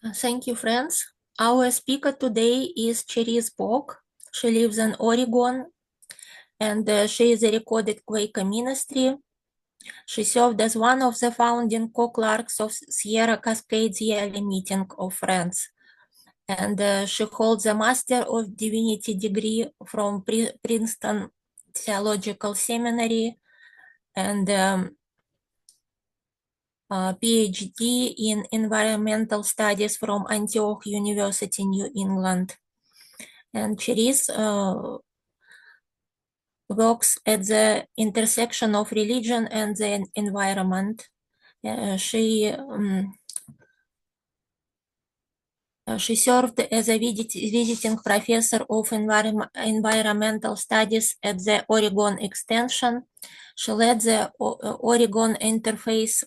Thank you, friends. Our speaker today is Cherice Bock. She lives in Oregon and she is a recorded Quaker ministry. She served as one of the founding co-clerks of Sierra Cascades Yearly Meeting of Friends. And she holds a Master of Divinity degree from Princeton Theological Seminary and PhD in Environmental Studies from Antioch University, New England. And Cherice works at the intersection of religion and the environment. She served as a visiting professor of environmental studies at the Oregon Extension. She led the Oregon Interfaith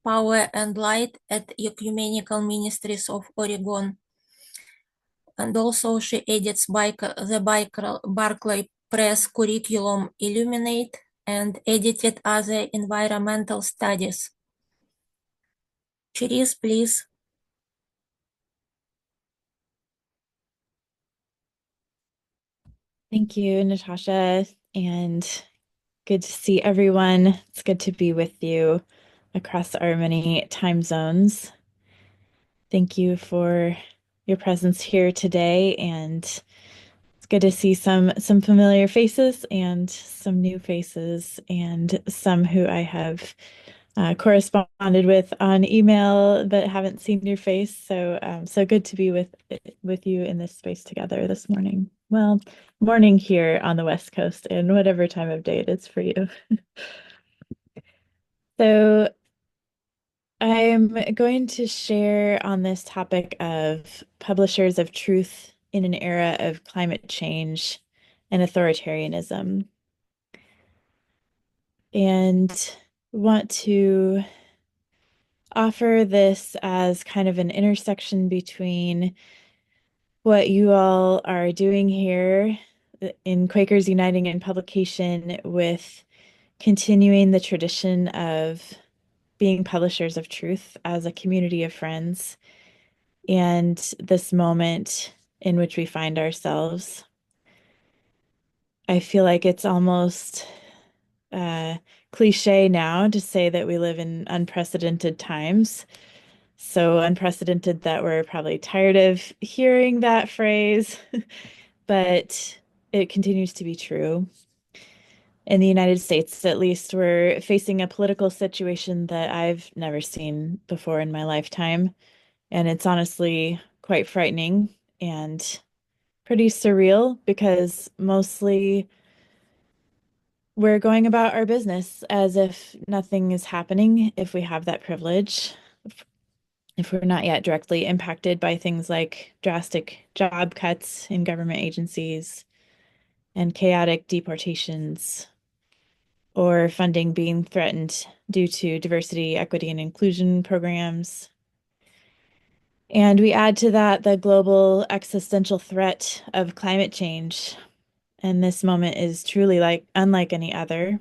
Power and Light at Ecumenical Ministries of Oregon. And also she edits the Barclay Press curriculum Illuminate and edited other environmental studies. Cherice, please. Thank you, Natasha, and good to see everyone. It's good to be with you across our many time zones. Thank you for your presence here today, and it's good to see some familiar faces and some new faces and some who I have corresponded with on email but haven't seen your face. So good to be with you in this space together this morning. Well, morning here on the West Coast and whatever time of day it is for you. So I'm going to share on this topic of publishers of truth in an era of climate change and authoritarianism. And want to offer this as kind of an intersection between what you all are doing here in Quakers Uniting in Publication with continuing the tradition of being publishers of truth as a community of friends and this moment in which we find ourselves. I feel like it's almost cliche now to say that we live in unprecedented times. So unprecedented that we're probably tired of hearing that phrase, but it continues to be true. In the United States, at least, we're facing a political situation that I've never seen before in my lifetime. And it's honestly quite frightening and pretty surreal because mostly we're going about our business as if nothing is happening if we have that privilege, if we're not yet directly impacted by things like drastic job cuts in government agencies and chaotic deportations or funding being threatened due to diversity, equity, and inclusion programs. And we add to that the global existential threat of climate change. And this moment is truly unlike any other.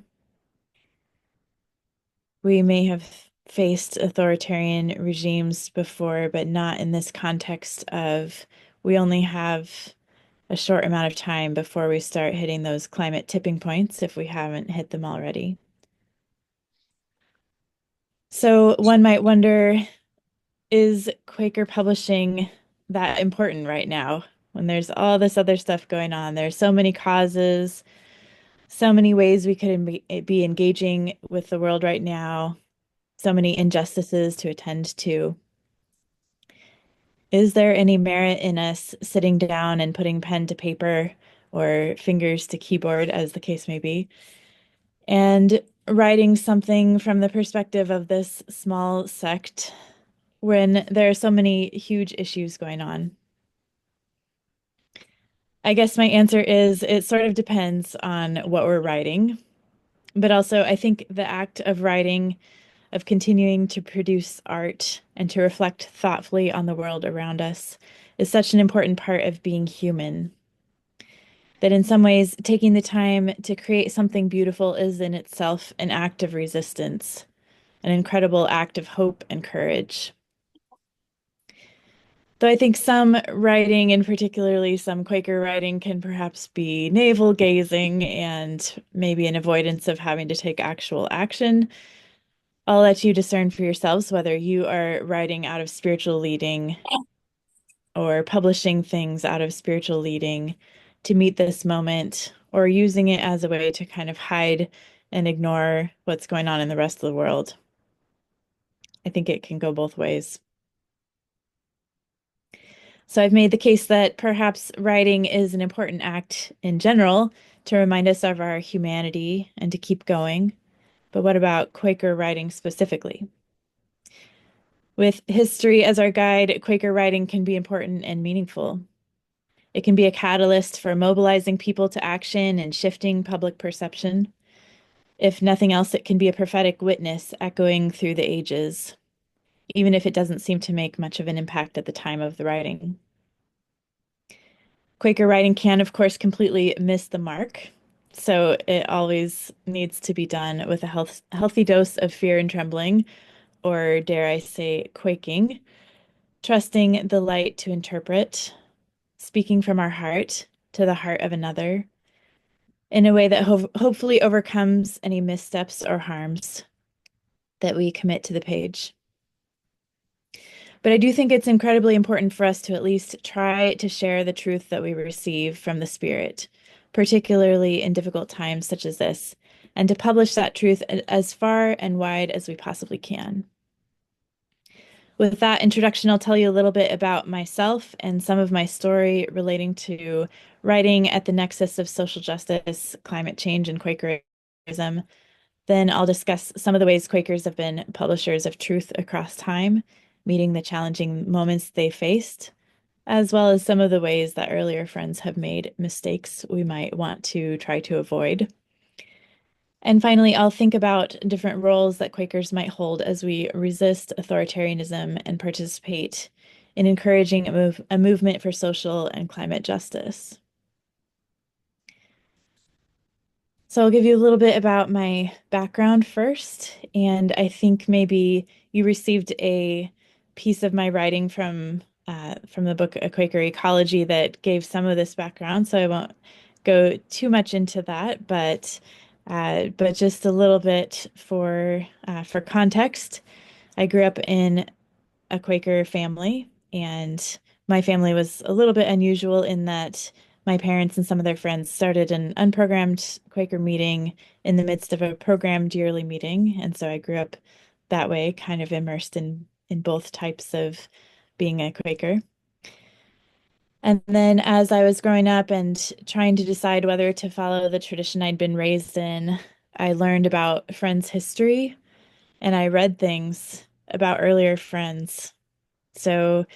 We may have faced authoritarian regimes before, but not in this context of we only have a short amount of time before we start hitting those climate tipping points if we haven't hit them already. So one might wonder, is Quaker publishing that important right now when there's all this other stuff going on? There's so many causes, so many ways we could be engaging with the world right now, so many injustices to attend to. Is there any merit in us sitting down and putting pen to paper or fingers to keyboard, as the case may be, and writing something from the perspective of this small sect when there are so many huge issues going on? I guess my answer is it sort of depends on what we're writing. But also, I think the act of writing, of continuing to produce art and to reflect thoughtfully on the world around us is such an important part of being human. That in some ways, taking the time to create something beautiful is in itself an act of resistance, an incredible act of hope and courage. Though I think some writing, and particularly some Quaker writing, can perhaps be navel gazing and maybe an avoidance of having to take actual action. I'll let you discern for yourselves whether you are writing out of spiritual leading or publishing things out of spiritual leading to meet this moment, or using it as a way to kind of hide and ignore what's going on in the rest of the world. I think it can go both ways. So I've made the case that perhaps writing is an important act in general to remind us of our humanity and to keep going. But what about Quaker writing specifically? With history as our guide, Quaker writing can be important and meaningful. It can be a catalyst for mobilizing people to action and shifting public perception. If nothing else, it can be a prophetic witness echoing through the ages, even if it doesn't seem to make much of an impact at the time of the writing. Quaker writing can, of course, completely miss the mark. So it always needs to be done with a healthy dose of fear and trembling, or dare I say, quaking, trusting the light to interpret, speaking from our heart to the heart of another in a way that hopefully overcomes any missteps or harms that we commit to the page. But I do think it's incredibly important for us to at least try to share the truth that we receive from the Spirit, particularly in difficult times such as this, and to publish that truth as far and wide as we possibly can. With that introduction, I'll tell you a little bit about myself and some of my story relating to writing at the nexus of social justice, climate change, and Quakerism. Then I'll discuss some of the ways Quakers have been publishers of truth across time, meeting the challenging moments they faced, as well as some of the ways that earlier friends have made mistakes we might want to try to avoid. And finally, I'll think about different roles that Quakers might hold as we resist authoritarianism and participate in encouraging a movement for social and climate justice. So I'll give you a little bit about my background first, and I think maybe you received a piece of my writing from the book A Quaker Ecology that gave some of this background, so I won't go too much into that, but just a little bit for context. I grew up in a Quaker family, and my family was a little bit unusual in that my parents and some of their friends started an unprogrammed Quaker meeting in the midst of a programmed yearly meeting. And so I grew up that way, kind of immersed in both types of being a Quaker. And then as I was growing up and trying to decide whether to follow the tradition I'd been raised in, I learned about Friends' history and I read things about earlier friends. So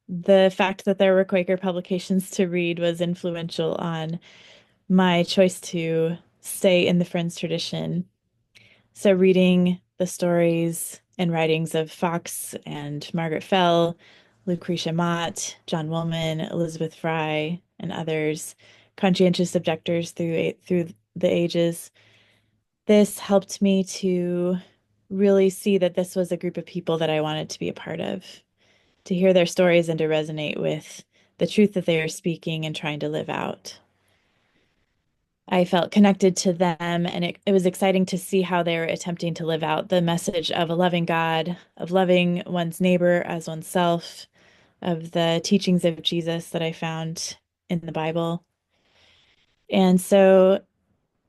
the fact that there were Quaker publications to read was influential on my choice to stay in the Friends tradition. So reading the stories and writings of Fox and Margaret Fell, Lucretia Mott, John Woolman, Elizabeth Fry, and others, conscientious objectors through the ages, this helped me to really see that this was a group of people that I wanted to be a part of, to hear their stories and to resonate with the truth that they are speaking and trying to live out. I felt connected to them, and it was exciting to see how they were attempting to live out the message of a loving God, of loving one's neighbor as oneself, of the teachings of Jesus that I found in the Bible. And so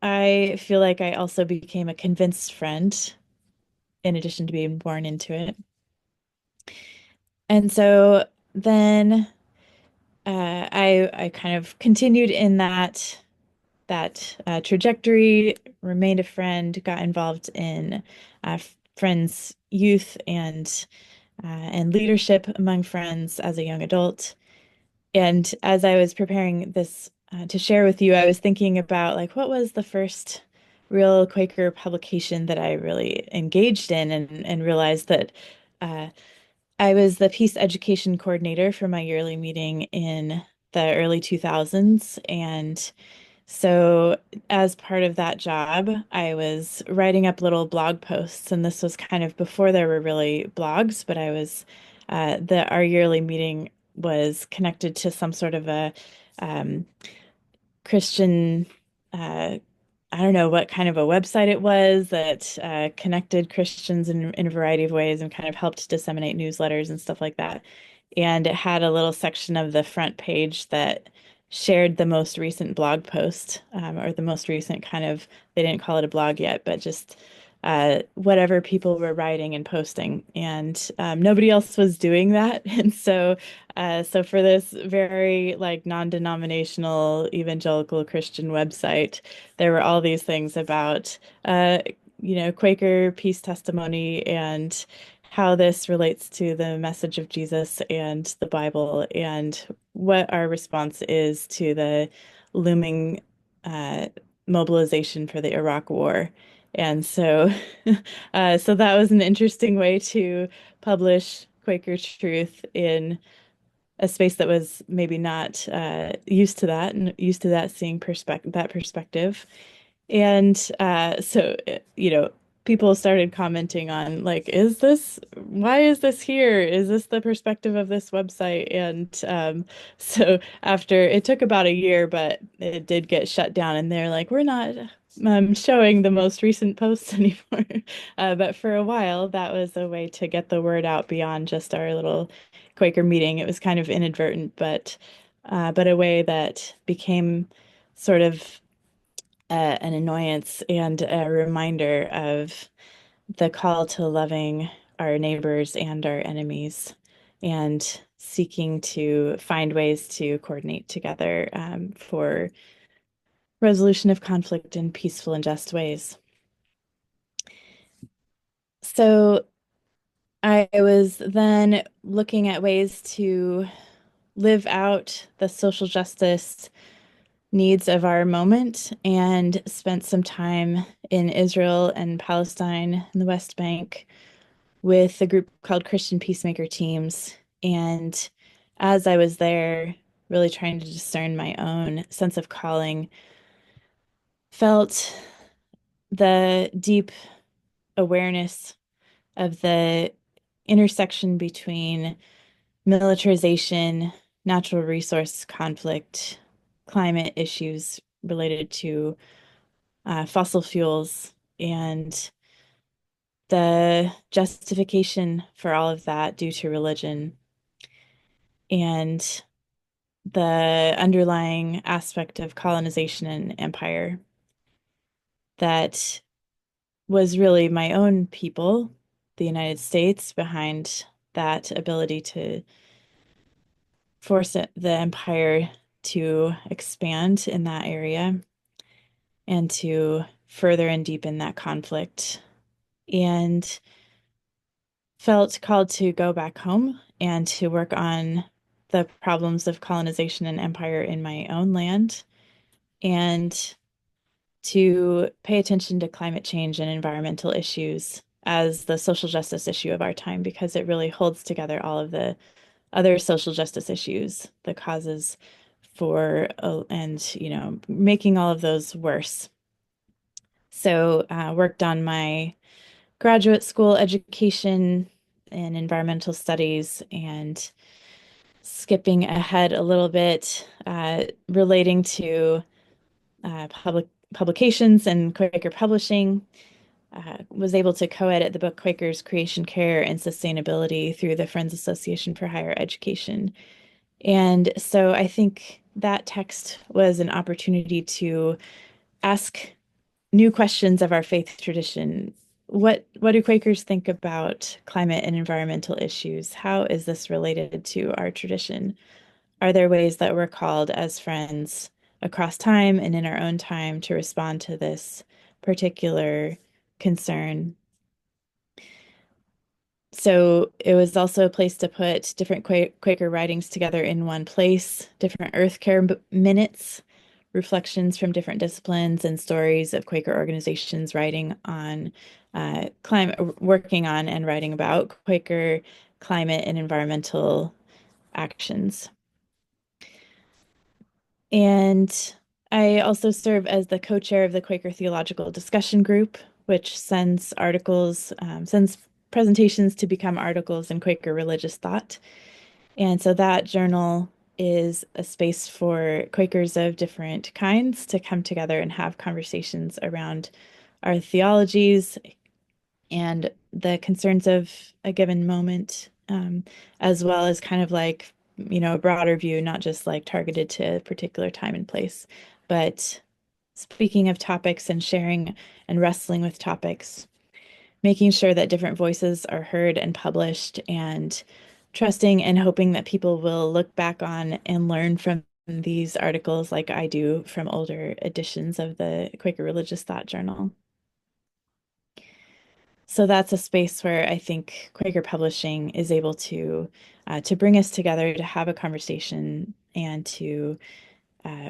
I feel like I also became a convinced friend in addition to being born into it. And so then I kind of continued in that trajectory, remained a friend, got involved in friends' youth and leadership among friends as a young adult. And as I was preparing this to share with you, I was thinking about like what was the first real Quaker publication that I really engaged in and realized that uh, I was the peace education coordinator for my yearly meeting in the early 2000s. And so, as part of that job, I was writing up little blog posts, and this was kind of before there were really blogs, but I was our yearly meeting was connected to some sort of a um, Christian, I don't know what kind of a website it was that connected Christians in a variety of ways and kind of helped disseminate newsletters and stuff like that. And it had a little section of the front page that shared the most recent blog post, or the most recent kind of, they didn't call it a blog yet, but just whatever people were writing and posting. And nobody else was doing that. And so for this very like non-denominational evangelical Christian website, there were all these things about, Quaker peace testimony and how this relates to the message of Jesus and the Bible and what our response is to the looming uh, mobilization for the Iraq War. And so that was an interesting way to publish Quaker truth in a space that was maybe not used to that and used to that seeing that perspective. And people started commenting on like, why is this here? Is this the perspective of this website? And so after it took about a year, but it did get shut down, and they're like, we're not showing the most recent posts anymore. But for a while, that was a way to get the word out beyond just our little Quaker meeting. It was kind of inadvertent, but a way that became sort of an annoyance and a reminder of the call to loving our neighbors and our enemies and seeking to find ways to coordinate together for resolution of conflict in peaceful and just ways. So I was then looking at ways to live out the social justice needs of our moment and spent some time in Israel and Palestine in the West Bank with a group called Christian Peacemaker Teams. And as I was there, really trying to discern my own sense of calling, felt the deep awareness of the intersection between militarization, natural resource conflict, climate issues related to fossil fuels, and the justification for all of that due to religion, and the underlying aspect of colonization and empire that was really my own people, the United States, behind that ability to force the empire to expand in that area and to further and deepen that conflict. And felt called to go back home and to work on the problems of colonization and empire in my own land and to pay attention to climate change and environmental issues as the social justice issue of our time, because it really holds together all of the other social justice issues, the causes for, and, making all of those worse. So, worked on my graduate school education in environmental studies, and skipping ahead a little bit, relating to publications and Quaker publishing. Was able to co-edit the book Quakers, Creation Care, and Sustainability through the Friends Association for Higher Education. And so I think that text was an opportunity to ask new questions of our faith tradition. What do Quakers think about climate and environmental issues? How is this related to our tradition? Are there ways that we're called as friends across time and in our own time to respond to this particular concern? So it was also a place to put different Quaker writings together in one place, different Earth Care minutes, reflections from different disciplines, and stories of Quaker organizations writing on climate, working on and writing about Quaker climate and environmental actions. And I also serve as the co-chair of the Quaker Theological Discussion Group, which sends articles, sends presentations to become articles in Quaker religious thought. And so that journal is a space for Quakers of different kinds to come together and have conversations around our theologies and the concerns of a given moment, as well as kind of like, a broader view, not just like targeted to a particular time and place, but speaking of topics and sharing and wrestling with topics, making sure that different voices are heard and published, and trusting and hoping that people will look back on and learn from these articles like I do from older editions of the Quaker Religious Thought Journal. So that's a space where I think Quaker Publishing is able to bring us together to have a conversation and to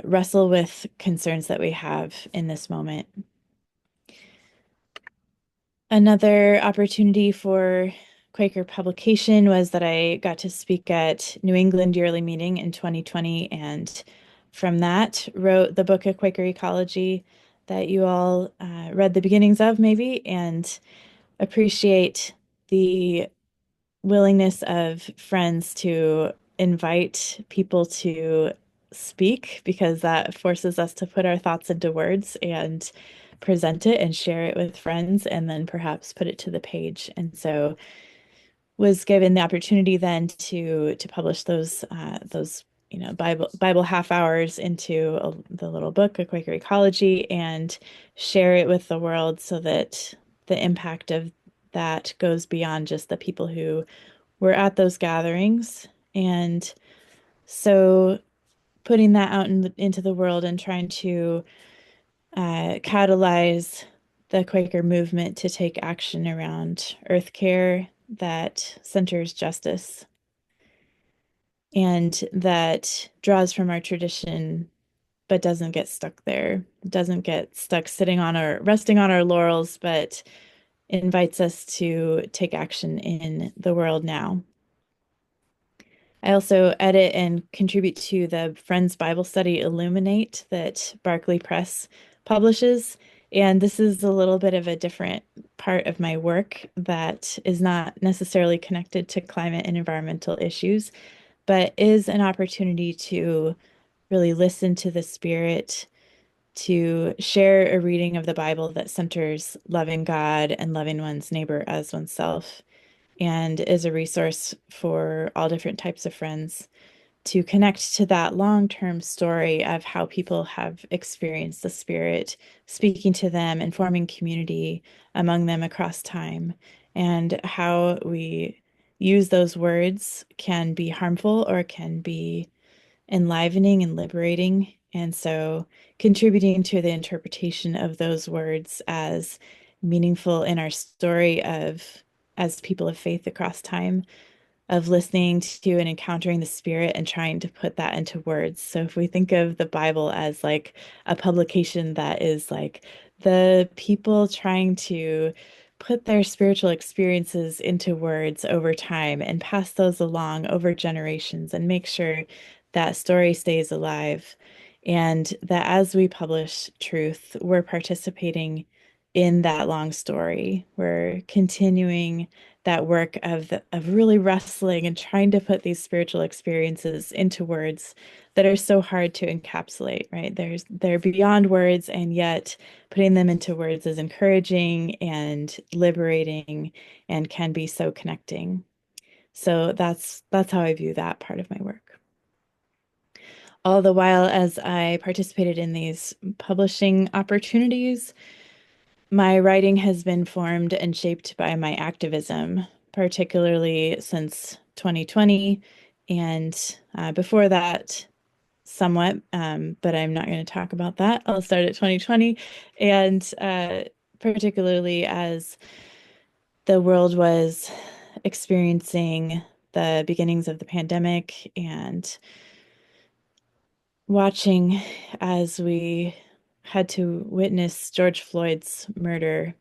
wrestle with concerns that we have in this moment. Another opportunity for Quaker publication was that I got to speak at New England Yearly Meeting in 2020, and from that wrote the book of Quaker Ecology that you all read the beginnings of maybe, and appreciate the willingness of friends to invite people to speak, because that forces us to put our thoughts into words and present it and share it with friends and then perhaps put it to the page. And so was given the opportunity then to publish those Bible half hours into the little book, A Quaker Ecology, and share it with the world so that the impact of that goes beyond just the people who were at those gatherings. And so putting that out into the world and trying to catalyze the Quaker movement to take action around earth care that centers justice and that draws from our tradition but doesn't get stuck there, doesn't get stuck sitting on our resting on our laurels, but invites us to take action in the world now. I also edit and contribute to the Friends Bible Study Illuminate that Barclay Press publishes. And this is a little bit of a different part of my work that is not necessarily connected to climate and environmental issues, but is an opportunity to really listen to the Spirit, to share a reading of the Bible that centers loving God and loving one's neighbor as oneself, and is a resource for all different types of friends to connect to that long-term story of how people have experienced the Spirit speaking to them and forming community among them across time, and how we use those words can be harmful or can be enlivening and liberating. And so contributing to the interpretation of those words as meaningful in our story of as people of faith across time, of listening to and encountering the Spirit and trying to put that into words. So if we think of the Bible as like a publication that is like the people trying to put their spiritual experiences into words over time and pass those along over generations and make sure that story stays alive. And that as we publish truth, we're participating in that long story. We're continuing that work of really wrestling and trying to put these spiritual experiences into words that are so hard to encapsulate, right? They're beyond words, and yet putting them into words is encouraging and liberating and can be so connecting. So that's how I view that part of my work. All the while, as I participated in these publishing opportunities, my writing has been formed and shaped by my activism, particularly since 2020. And before that, somewhat, but I'm not going to talk about that. I'll start at 2020. And particularly as the world was experiencing the beginnings of the pandemic and watching as we had to witness George Floyd's murder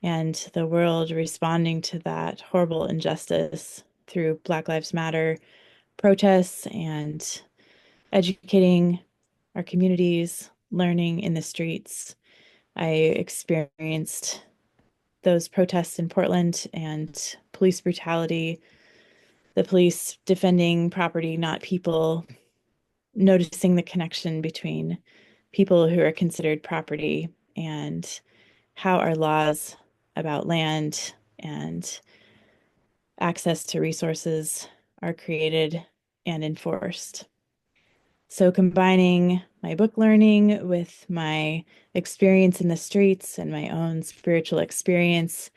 and the world responding to that horrible injustice through Black Lives Matter protests and educating our communities, learning in the streets. I experienced those protests in Portland and police brutality the police defending property, not people, noticing the connection between people who are considered property and how our laws about land and access to resources are created and enforced. So combining my book learning with my experience in the streets and my own spiritual experience,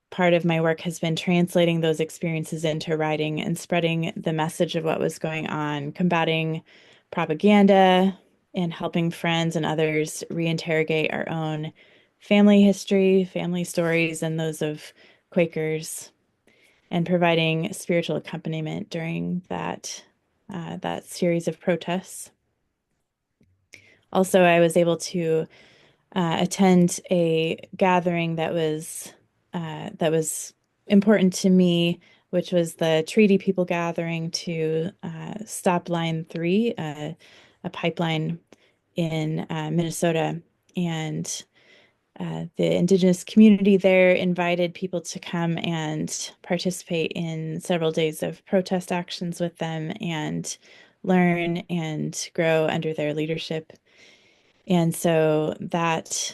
part of my work has been translating those experiences into writing and spreading the message of what was going on, combating propaganda, and helping friends and others reinterrogate our own family history, family stories, and those of Quakers, and providing spiritual accompaniment during that series of protests. Also, I was able to attend a gathering that was important to me, which was the Treaty People gathering to stop Line 3, a pipeline in Minnesota. And the Indigenous community there invited people to come and participate in several days of protest actions with them and learn and grow under their leadership. And so that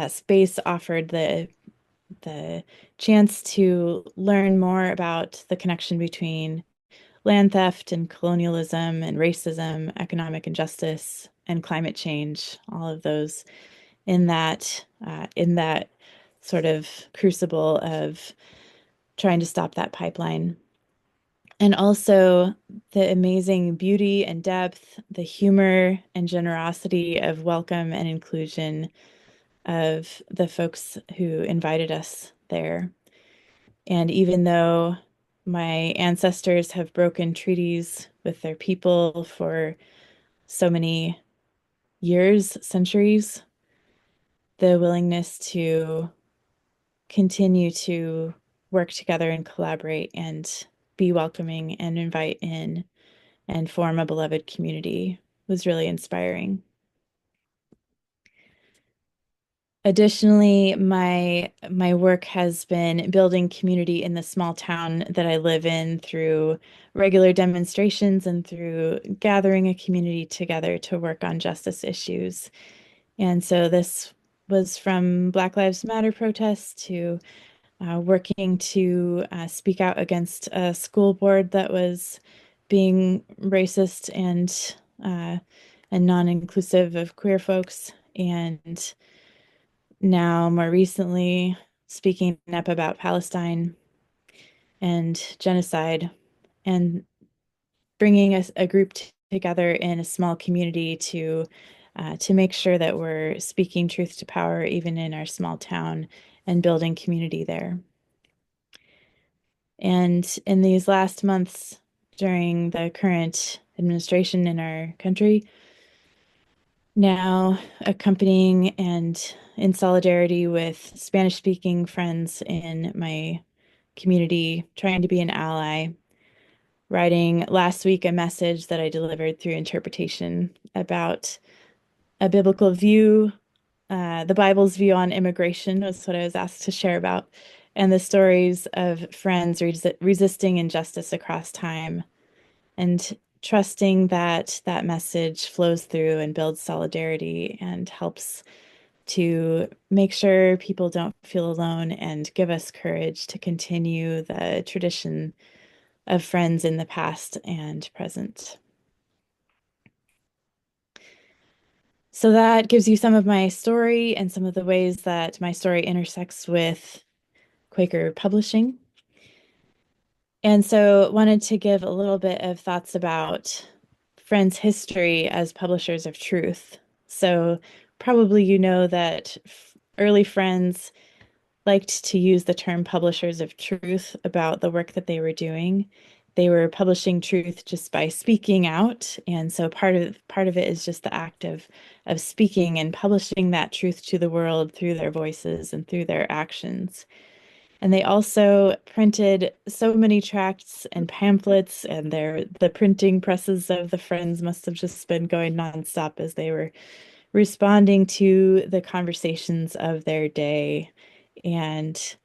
space offered the chance to learn more about the connection between land theft and colonialism and racism, economic injustice, and climate change, all of those in that sort of crucible of trying to stop that pipeline. And also the amazing beauty and depth, the humor and generosity of welcome and inclusion of the folks who invited us there. And even though my ancestors have broken treaties with their people for so many years, centuries, the willingness to continue to work together and collaborate and be welcoming and invite in and form a beloved community was really inspiring. Additionally, my work has been building community in the small town that I live in through regular demonstrations and through gathering a community together to work on justice issues. And so this was from Black Lives Matter protests to working to speak out against a school board that was being racist and non-inclusive of queer folks, and now more recently speaking up about Palestine and genocide, and bringing a group together in a small community to make sure that we're speaking truth to power even in our small town and building community there. And in these last months during the current administration in our country, now accompanying and in solidarity with Spanish-speaking friends in my community, trying to be an ally, writing last week a message that I delivered through interpretation about a biblical view, the Bible's view on immigration was what I was asked to share about, and the stories of friends resisting injustice across time, and trusting that that message flows through and builds solidarity and helps to make sure people don't feel alone and give us courage to continue the tradition of friends in the past and present. So that gives you some of my story and some of the ways that my story intersects with Quaker publishing. And so wanted to give a little bit of thoughts about Friends' history as publishers of truth. So probably you know that early Friends liked to use the term publishers of truth about the work that they were doing. They were publishing truth just by speaking out. And so part of it is just the act of speaking and publishing that truth to the world through their voices and through their actions. And they also printed so many tracts and pamphlets, and the printing presses of the Friends must have just been going nonstop as they were responding to the conversations of their day. And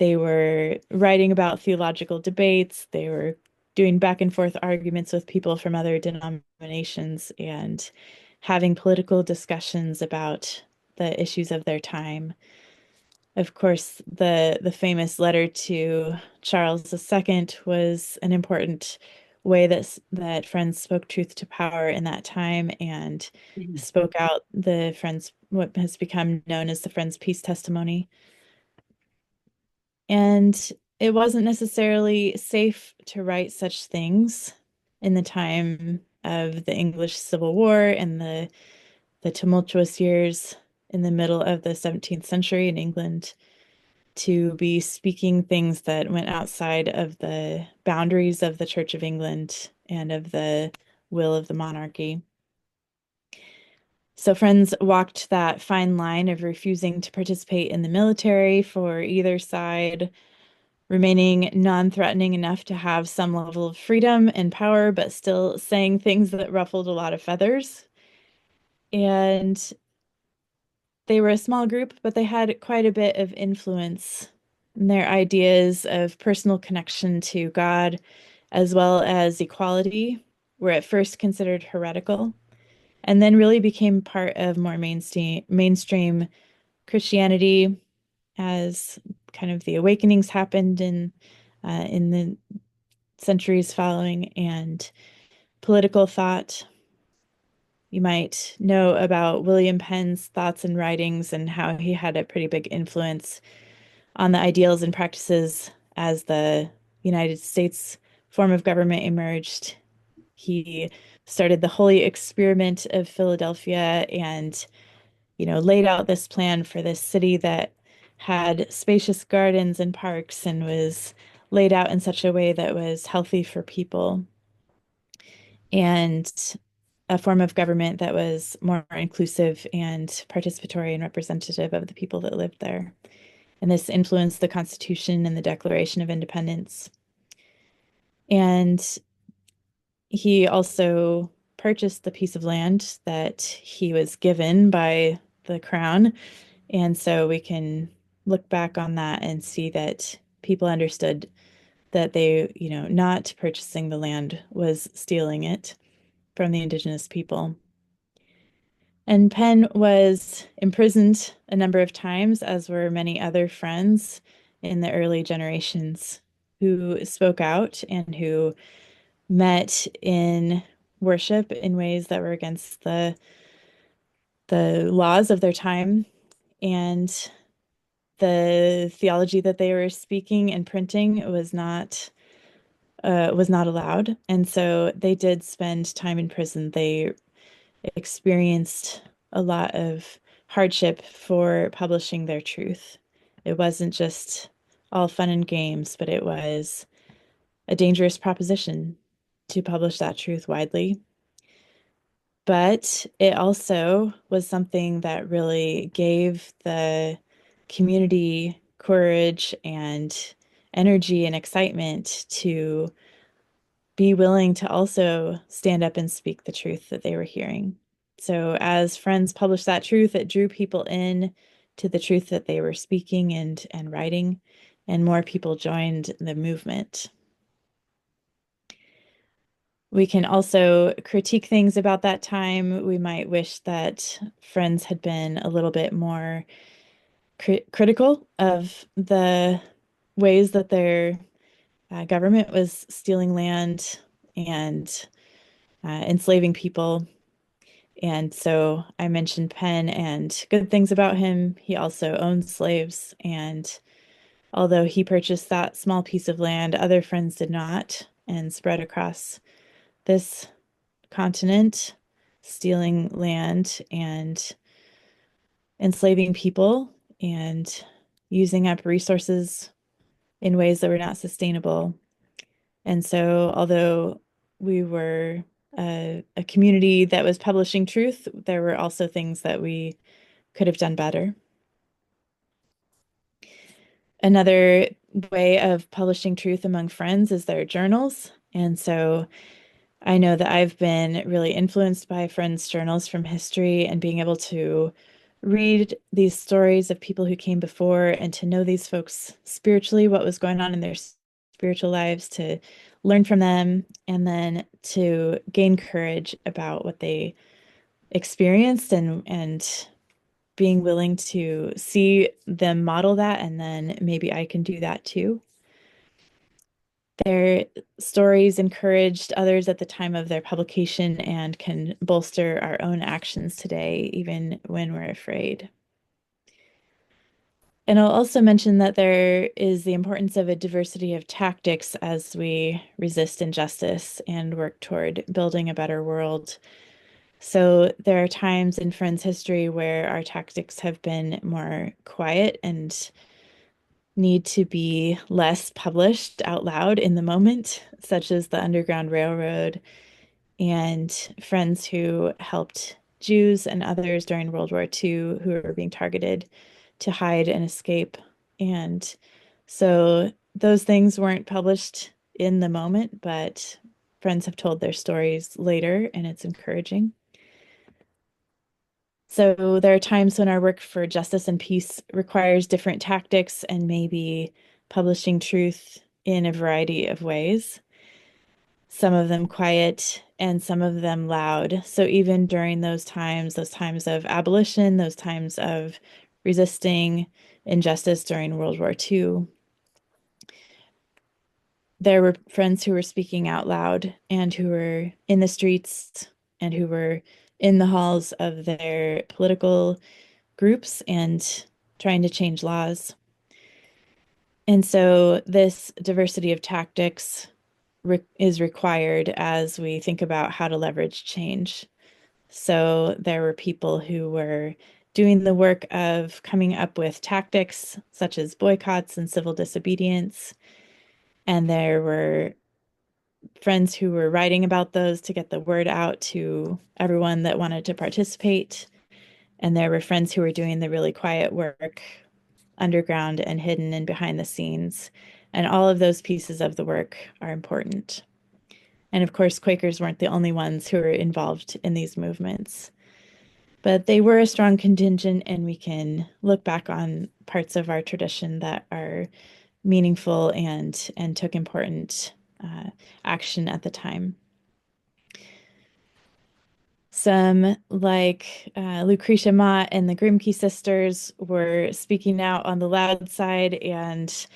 They were writing about theological debates. They were doing back and forth arguments with people from other denominations and having political discussions about the issues of their time. Of course, the famous letter to Charles II was an important way that Friends spoke truth to power in that time and spoke out the Friends, what has become known as the Friends Peace Testimony. And it wasn't necessarily safe to write such things in the time of the English Civil War and the tumultuous years in the middle of the 17th century in England, to be speaking things that went outside of the boundaries of the Church of England and of the will of the monarchy. So Friends walked that fine line of refusing to participate in the military for either side, remaining non-threatening enough to have some level of freedom and power, but still saying things that ruffled a lot of feathers. And they were a small group, but they had quite a bit of influence. And their ideas of personal connection to God, as well as equality, were at first considered heretical, and then really became part of more mainstream Christianity as kind of the awakenings happened in the centuries following, and political thought. You might know about William Penn's thoughts and writings and how he had a pretty big influence on the ideals and practices as the United States form of government emerged. He started the Holy Experiment of Philadelphia and, laid out this plan for this city that had spacious gardens and parks and was laid out in such a way that was healthy for people, and a form of government that was more inclusive and participatory and representative of the people that lived there. And this influenced the Constitution and the Declaration of Independence. And he also purchased the piece of land that he was given by the crown. And so we can look back on that and see that people understood that they, not purchasing the land was stealing it from the indigenous people. And Penn was imprisoned a number of times, as were many other friends in the early generations who spoke out and who met in worship in ways that were against the laws of their time and the theology that they were speaking and printing was not allowed. And so they did spend time in prison. They experienced a lot of hardship for publishing their truth. It wasn't just all fun and games, but it was a dangerous proposition to publish that truth widely. But it also was something that really gave the community courage and energy and excitement to be willing to also stand up and speak the truth that they were hearing. So as Friends published that truth, it drew people in to the truth that they were speaking and writing, and more people joined the movement. We can also critique things about that time. We might wish that Friends had been a little bit more critical of the ways that their government was stealing land and enslaving people. And so I mentioned Penn and good things about him. He also owned slaves. And although he purchased that small piece of land, other Friends did not, and spread across this continent, stealing land and enslaving people and using up resources in ways that were not sustainable. And so, although we were a community that was publishing truth, there were also things that we could have done better. Another way of publishing truth among friends is their journals. And so I know that I've been really influenced by friends' journals from history and being able to read these stories of people who came before and to know these folks spiritually, what was going on in their spiritual lives, to learn from them, and then to gain courage about what they experienced and being willing to see them model that, and then maybe I can do that too. Their stories encouraged others at the time of their publication and can bolster our own actions today, even when we're afraid. And I'll also mention that there is the importance of a diversity of tactics as we resist injustice and work toward building a better world. So there are times in Friends history where our tactics have been more quiet and need to be less published out loud in the moment, such as the Underground Railroad and friends who helped Jews and others during World War II who were being targeted to hide and escape. And so those things weren't published in the moment, but friends have told their stories later, and it's encouraging. So there are times when our work for justice and peace requires different tactics and maybe publishing truth in a variety of ways, some of them quiet and some of them loud. So even during those times of abolition, those times of resisting injustice during World War II, there were friends who were speaking out loud and who were in the streets and who were in the halls of their political groups and trying to change laws. And so this diversity of tactics is required as we think about how to leverage change. So there were people who were doing the work of coming up with tactics such as boycotts and civil disobedience. And there were friends who were writing about those to get the word out to everyone that wanted to participate. And there were friends who were doing the really quiet work underground and hidden and behind the scenes. And all of those pieces of the work are important. And of course, Quakers weren't the only ones who were involved in these movements, but they were a strong contingent, and we can look back on parts of our tradition that are meaningful and took important action at the time. Some, like Lucretia Mott and the Grimke sisters, were speaking out on the loud side and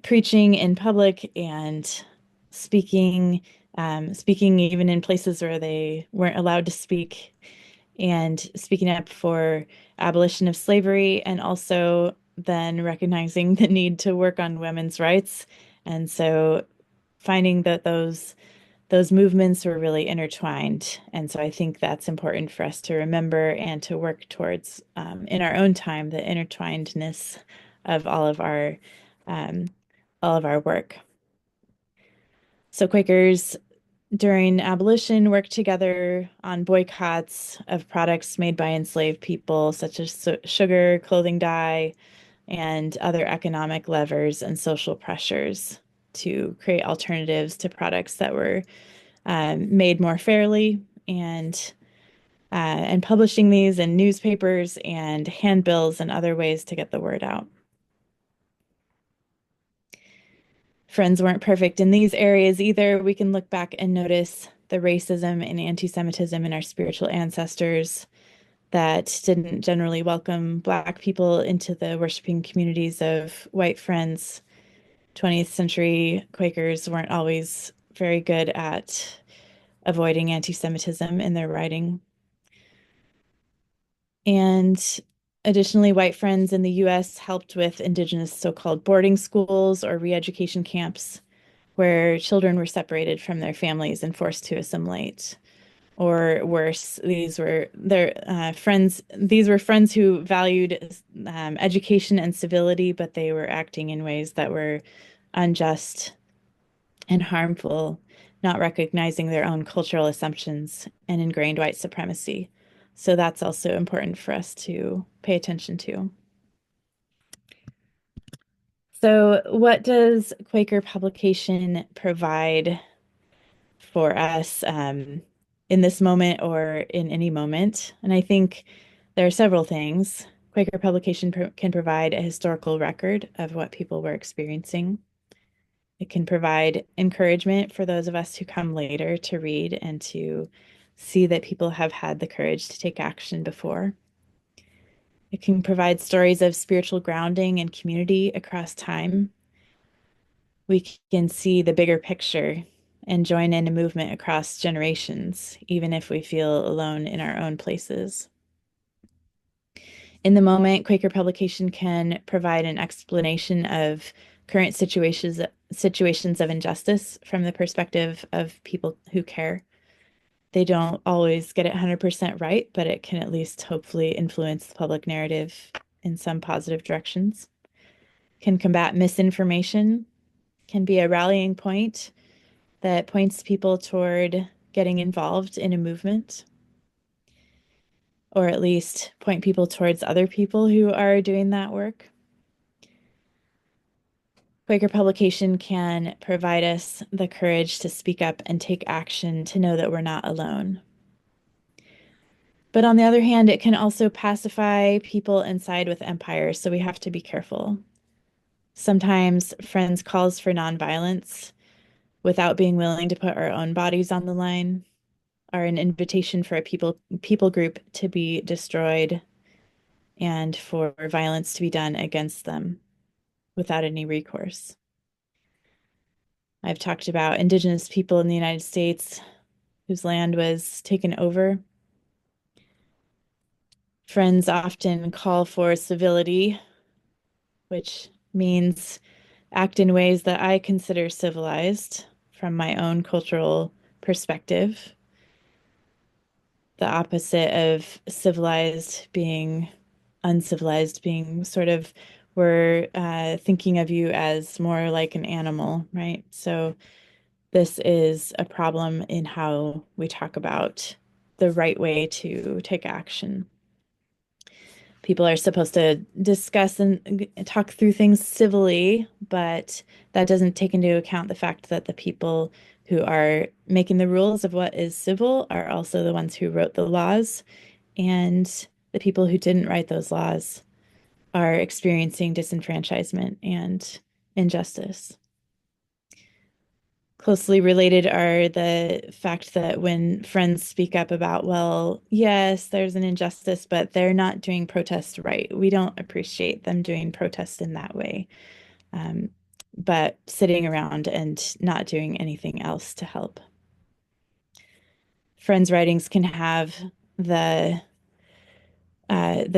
preaching in public and speaking even in places where they weren't allowed to speak, and speaking up for abolition of slavery, and also then recognizing the need to work on women's rights. And so finding that those movements were really intertwined. And so I think that's important for us to remember and to work towards in our own time, the intertwinedness of all of our work. So Quakers during abolition worked together on boycotts of products made by enslaved people, such as sugar, clothing dye, and other economic levers and social pressures to create alternatives to products that were made more fairly, and publishing these in newspapers and handbills and other ways to get the word out. Friends weren't perfect in these areas either. We can look back and notice the racism and anti-Semitism in our spiritual ancestors that didn't generally welcome Black people into the worshiping communities of white friends. 20th century Quakers weren't always very good at avoiding anti-Semitism in their writing. And additionally, white friends in the US helped with indigenous so-called boarding schools or re-education camps where children were separated from their families and forced to assimilate. Or worse, these were their friends. These were friends who valued education and civility, but they were acting in ways that were unjust and harmful, not recognizing their own cultural assumptions and ingrained white supremacy. So that's also important for us to pay attention to. So what does Quaker publication provide for us in this moment or in any moment? And I think There are several things. Quaker publication can provide a historical record of what people were experiencing. It can provide encouragement for those of us who come later to read and to see that people have had the courage to take action before. It can provide stories of spiritual grounding and community across time. We can see the bigger picture and join in a movement across generations, even if we feel alone in our own places. In the moment, Quaker publication can provide an explanation of current situations of injustice from the perspective of people who care. They don't always get it 100% right, but it can at least hopefully influence the public narrative in some positive directions. Can combat misinformation, can be a rallying point that points people toward getting involved in a movement, or at least point people towards other people who are doing that work. Quaker publication can provide us the courage to speak up and take action to know that we're not alone. But on the other hand, it can also pacify people and side with empire, so we have to be careful. Sometimes Friends calls for nonviolence without being willing to put our own bodies on the line, are an invitation for a people group to be destroyed and for violence to be done against them without any recourse. I've talked about Indigenous people in the United States whose land was taken over. Friends often call for civility, which means act in ways that I consider civilized from my own cultural perspective. The opposite of civilized being uncivilized, being sort of, we're thinking of you as more like an animal, right? So this is a problem in how we talk about the right way to take action. People are supposed to discuss and talk through things civilly, but that doesn't take into account the fact that the people who are making the rules of what is civil are also the ones who wrote the laws, and the people who didn't write those laws are experiencing disenfranchisement and injustice. Closely related are the fact that when friends speak up about, well, yes, there's an injustice, but they're not doing protest right. We don't appreciate them doing protest in that way. But sitting around and not doing anything else to help. Friends' writings can have the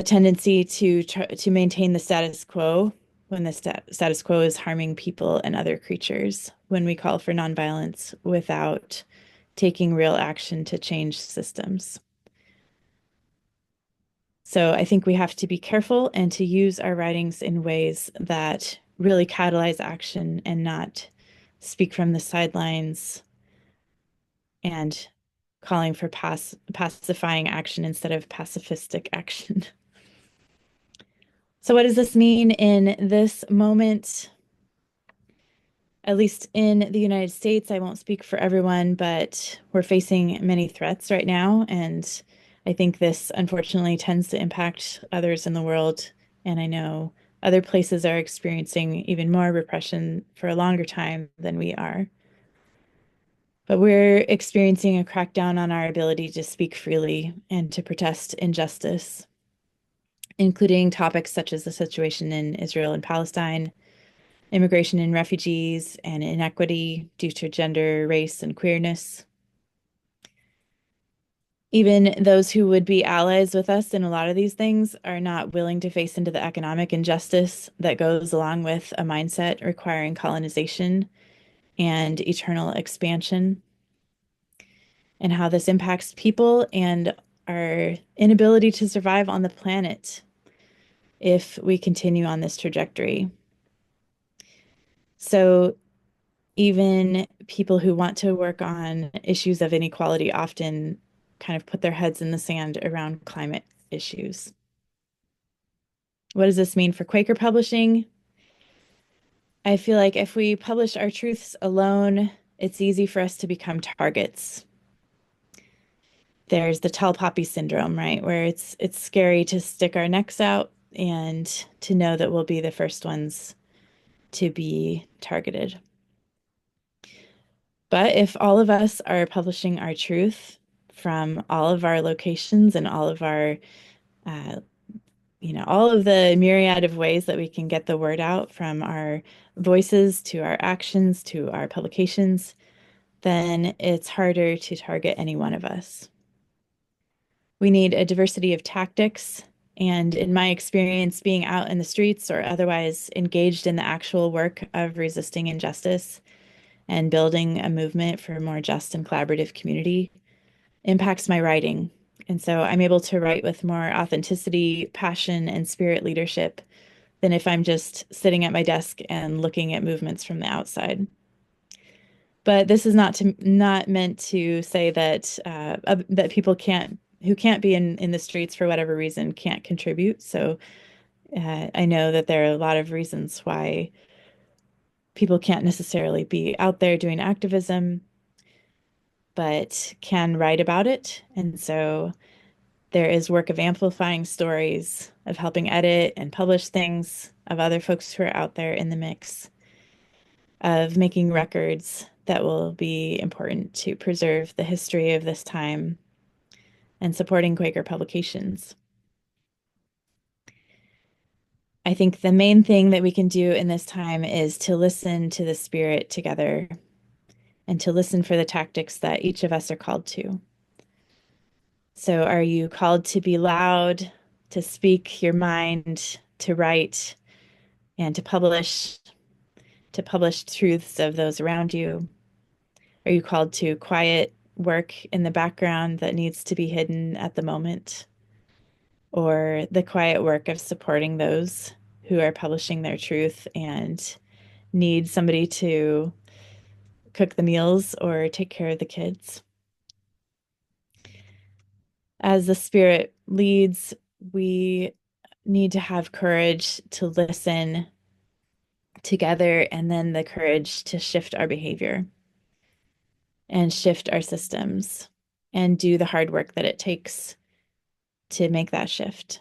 tendency to maintain the status quo when the status quo is harming people and other creatures, when we call for nonviolence without taking real action to change systems. So I think we have to be careful and to use our writings in ways that really catalyze action and not speak from the sidelines and calling for pacifying action instead of pacifistic action. So what does this mean in this moment? At least in the United States, I won't speak for everyone, but we're facing many threats right now. And I think this unfortunately tends to impact others in the world. And I know other places are experiencing even more repression for a longer time than we are. But we're experiencing a crackdown on our ability to speak freely and to protest injustice, including topics such as the situation in Israel and Palestine, immigration and refugees, and inequity due to gender, race, and queerness. Even those who would be allies with us in a lot of these things are not willing to face into the economic injustice that goes along with a mindset requiring colonization and eternal expansion, and how this impacts people and our inability to survive on the planet if we continue on this trajectory. So even people who want to work on issues of inequality often kind of put their heads in the sand around climate issues. What does this mean for Quaker publishing? I feel like if we publish our truths alone, it's easy for us to become targets. there's the tall poppy syndrome, right? Where it's scary to stick our necks out and to know that we'll be the first ones to be targeted. But if all of us are publishing our truth from all of our locations and all of our, uh, all of the myriad of ways that we can get the word out, from our voices to our actions to our publications, then it's harder to target any one of us. We need a diversity of tactics. And in my experience, being out in the streets or otherwise engaged in the actual work of resisting injustice and building a movement for a more just and collaborative community impacts my writing. And so I'm able to write with more authenticity, passion, and spirit leadership than if I'm just sitting at my desk and looking at movements from the outside. But this is not meant to say that that people who can't be in the streets for whatever reason can't contribute. So I know that there are a lot of reasons why people can't necessarily be out there doing activism, but can write about it. And so there is work of amplifying stories, of helping edit and publish things, of other folks who are out there in the mix, of making records that will be important to preserve the history of this time and supporting Quaker publications. I think the main thing that we can do in this time is to listen to the spirit together and to listen for the tactics that each of us are called to. So, are you called to be loud, to speak your mind, to write, and to publish truths of those around you? Are you called to quiet work in the background that needs to be hidden at the moment? Or the quiet work of supporting those who are publishing their truth and need somebody to cook the meals or take care of the kids? As the Spirit leads, we need to have courage to listen together and then the courage to shift our behavior and shift our systems and do the hard work that it takes to make that shift.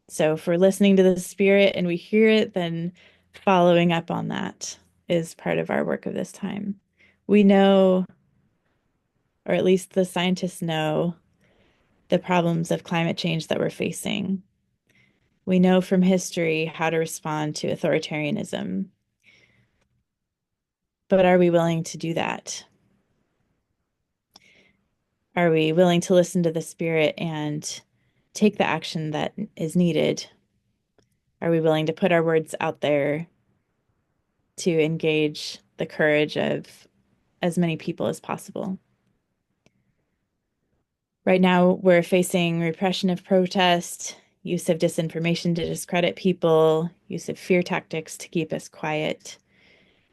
So if we're listening to the Spirit and we hear it, then following up on that is part of our work of this time. We know, or at least the scientists know, the problems of climate change that we're facing. We know from history how to respond to authoritarianism. But are we willing to do that? Are we willing to listen to the Spirit and take the action that is needed? Are we willing to put our words out there to engage the courage of as many people as possible? Right now, we're facing repression of protest, use of disinformation to discredit people, use of fear tactics to keep us quiet.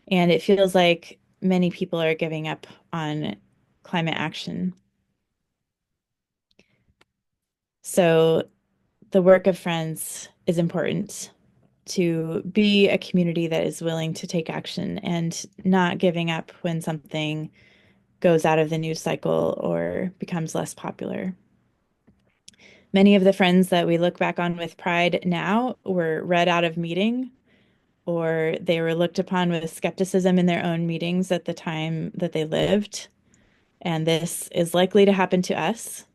And it feels like many people are giving up on climate action. So the work of Friends is important, to be a community that is willing to take action and not giving up when something goes out of the news cycle or becomes less popular. Many of the friends that we look back on with pride now were read out of meeting, or they were looked upon with skepticism in their own meetings at the time that they lived. And this is likely to happen to us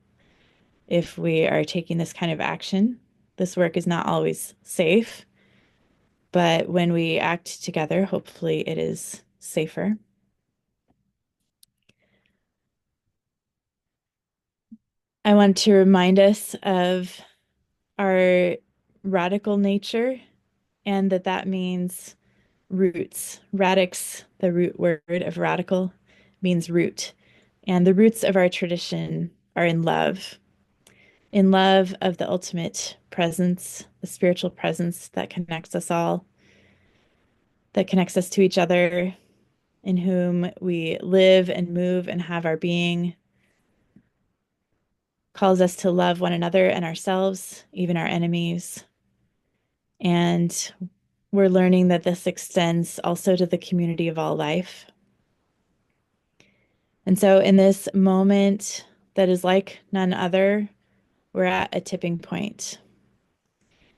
if we are taking this kind of action. This work is not always safe, but when we act together, hopefully it is safer. I want to remind us of our radical nature and that means roots. Radix, the root word of radical, means root. And the roots of our tradition are in love of the ultimate presence, the spiritual presence that connects us all, that connects us to each other, in whom we live and move and have our being, calls us to love one another and ourselves, even our enemies. And we're learning that this extends also to the community of all life. And so in this moment, that is like none other, we're at a tipping point.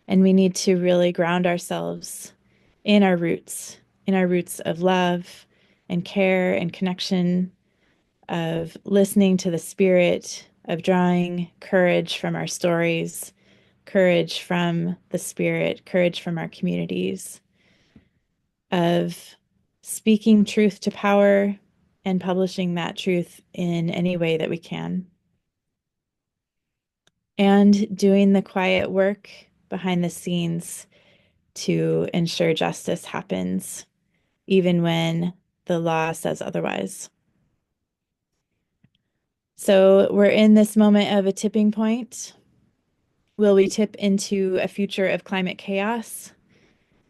And we need to really ground ourselves in our roots of love and care and connection, of listening to the spirit, of drawing courage from our stories, courage from the spirit, courage from our communities, of speaking truth to power and publishing that truth in any way that we can. And doing the quiet work behind the scenes to ensure justice happens, even when the law says otherwise. So we're in this moment of a tipping point. Will we tip into a future of climate chaos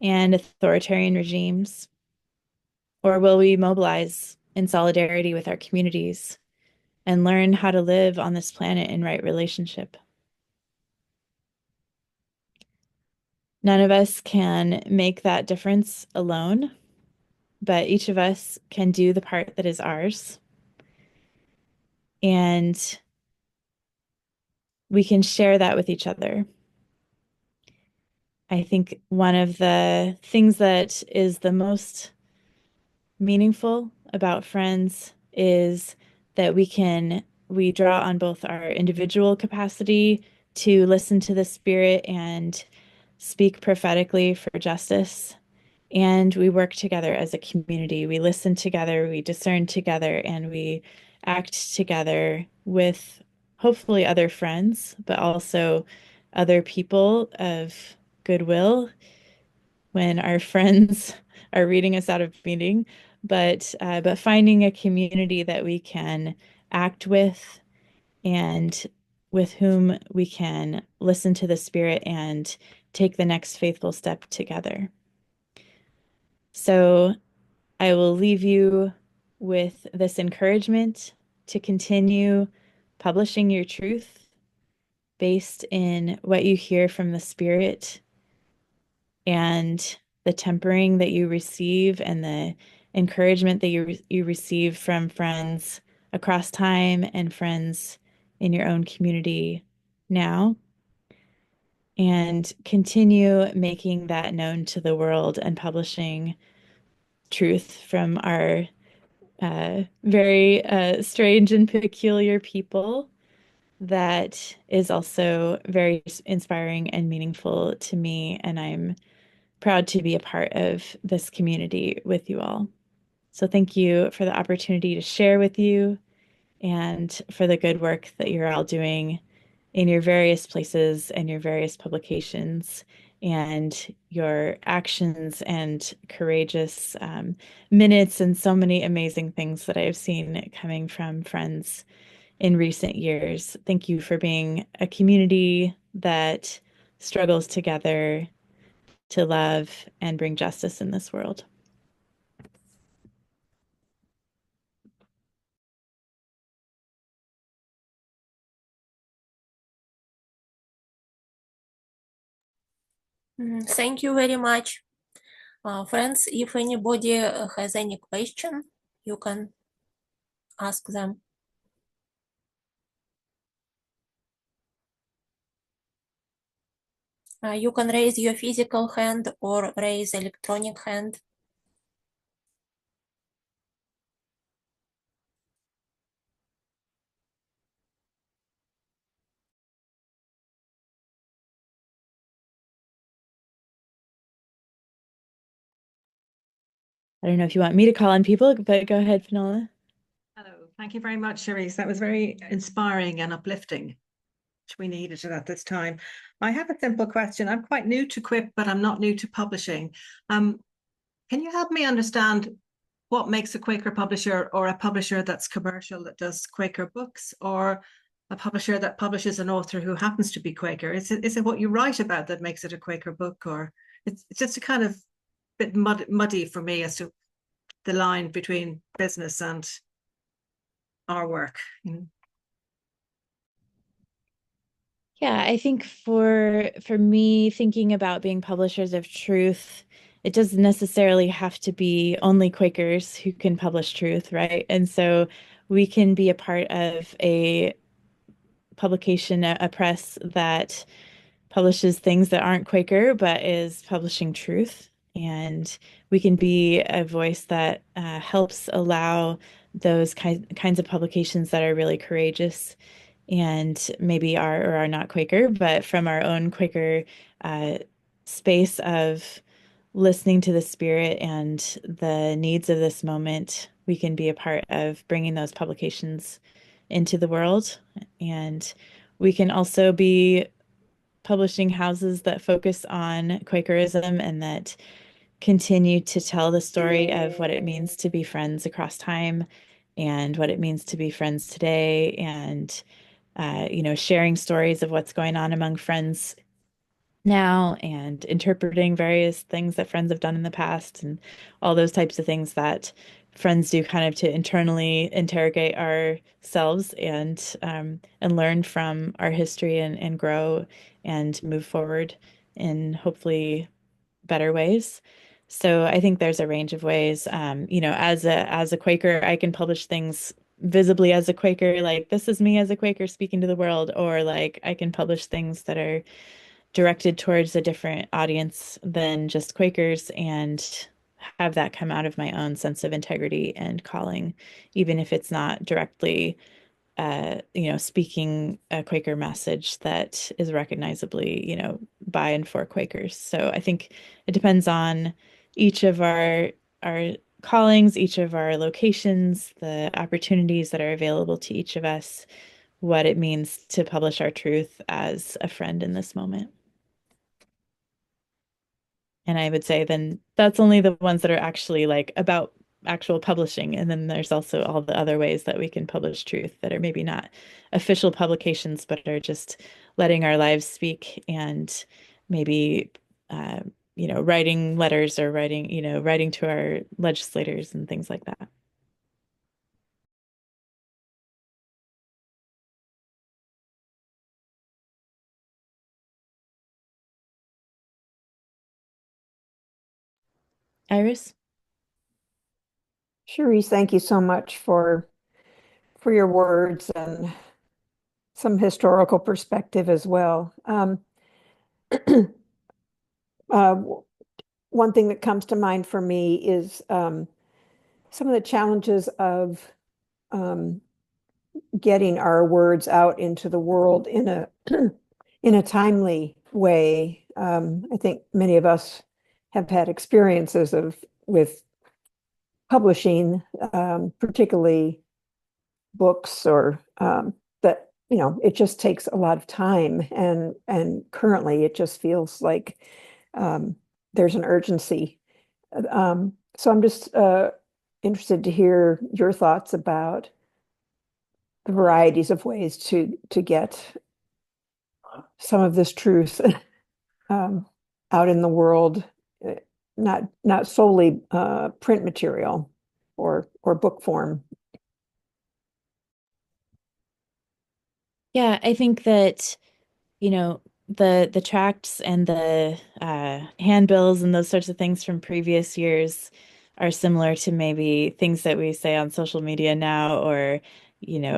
and authoritarian regimes? Or will we mobilize in solidarity with our communities and learn how to live on this planet in right relationship? None of us can make that difference alone, but each of us can do the part that is ours. And we can share that with each other. I think one of the things that is the most meaningful about Friends is that we draw on both our individual capacity to listen to the spirit and speak prophetically for justice, and we work together as a community. We listen together, we discern together, and we act together with hopefully other friends, but also other people of goodwill when our friends are reading us out of meeting, but finding a community that we can act with and with whom we can listen to the spirit and take the next faithful step together. So I will leave you with this encouragement to continue publishing your truth based in what you hear from the spirit and the tempering that you receive and the encouragement that you receive from friends across time and friends in your own community now, and continue making that known to the world and publishing truth from our very strange and peculiar people that is also very inspiring and meaningful to me. And I'm proud to be a part of this community with you all. So thank you for the opportunity to share with you and for the good work that you're all doing in your various places and your various publications and your actions and courageous minutes and so many amazing things that I've seen coming from friends in recent years. Thank you for being a community that struggles together to love and bring justice in this world. Thank you very much. Friends, if anybody has any question, you can ask them. You can raise your physical hand or raise electronic hand. I don't know if you want me to call on people, but go ahead, Finola. Hello, thank you very much, Cherice. That was very inspiring and uplifting, which we needed at this time. I have a simple question. I'm quite new to QUIP, but I'm not new to publishing. Can you help me understand what makes a Quaker publisher, or a publisher that's commercial that does Quaker books, or a publisher that publishes an author who happens to be Quaker? Is it what you write about that makes it a Quaker book, or it's just a kind of bit muddy for me as to the line between business and our work? Yeah, I think for me, thinking about being publishers of truth, it doesn't necessarily have to be only Quakers who can publish truth, right? And so we can be a part of publication, a press that publishes things that aren't Quaker, but is publishing truth. And we can be a voice that helps allow those kinds of publications that are really courageous and maybe are or are not Quaker, but from our own Quaker space of listening to the spirit and the needs of this moment, we can be a part of bringing those publications into the world. And we can also be publishing houses that focus on Quakerism and that continue to tell the story of what it means to be friends across time and what it means to be friends today, and sharing stories of what's going on among friends now and interpreting various things that friends have done in the past and all those types of things that friends do kind of to internally interrogate ourselves and learn from our history and grow and move forward in hopefully better ways. So I think there's a range of ways. As a Quaker, I can publish things visibly as a Quaker, like this is me as a Quaker speaking to the world, or like I can publish things that are directed towards a different audience than just Quakers and have that come out of my own sense of integrity and calling, even if it's not directly speaking a Quaker message that is recognizably, by and for Quakers. So I think it depends on each of our callings, each of our locations, the opportunities that are available to each of us, what it means to publish our truth as a friend in this moment. And I would say then that's only the ones that are actually like about actual publishing. And then there's also all the other ways that we can publish truth that are maybe not official publications, but are just letting our lives speak and maybe, writing letters or writing to our legislators and things like that. Iris? Cherice, thank you so much for your words and some historical perspective as well. One thing that comes to mind for me is some of the challenges of getting our words out into the world in a in a timely way. I think many of us have had experiences with publishing, particularly books or that it just takes a lot of time, and currently it just feels like there's an urgency. So I'm just interested to hear your thoughts about the varieties of ways to get some of this truth out in the world, not solely print material or book form. Yeah, I think that, the tracts and the handbills and those sorts of things from previous years are similar to maybe things that we say on social media now, or,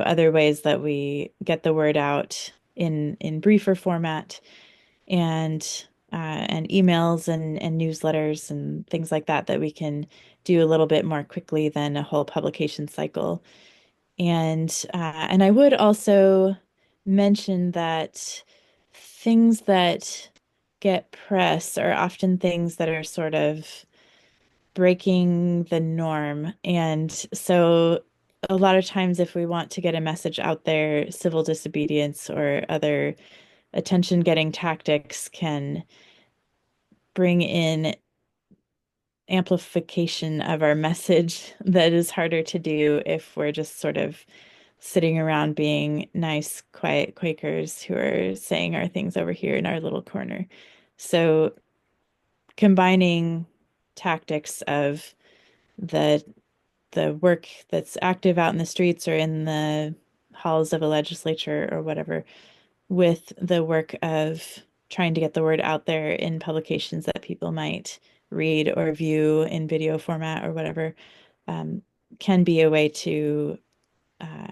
other ways that we get the word out in briefer format, and emails and newsletters and things like that we can do a little bit more quickly than a whole publication cycle. And I would also mention that things that get press are often things that are sort of breaking the norm. And so a lot of times, if we want to get a message out there, civil disobedience or other attention-getting tactics can bring in amplification of our message that is harder to do if we're just sort of sitting around being nice, quiet Quakers who are saying our things over here in our little corner. So combining tactics of the work that's active out in the streets or in the halls of a legislature or whatever with the work of trying to get the word out there in publications that people might read or view in video format or whatever, can be a way to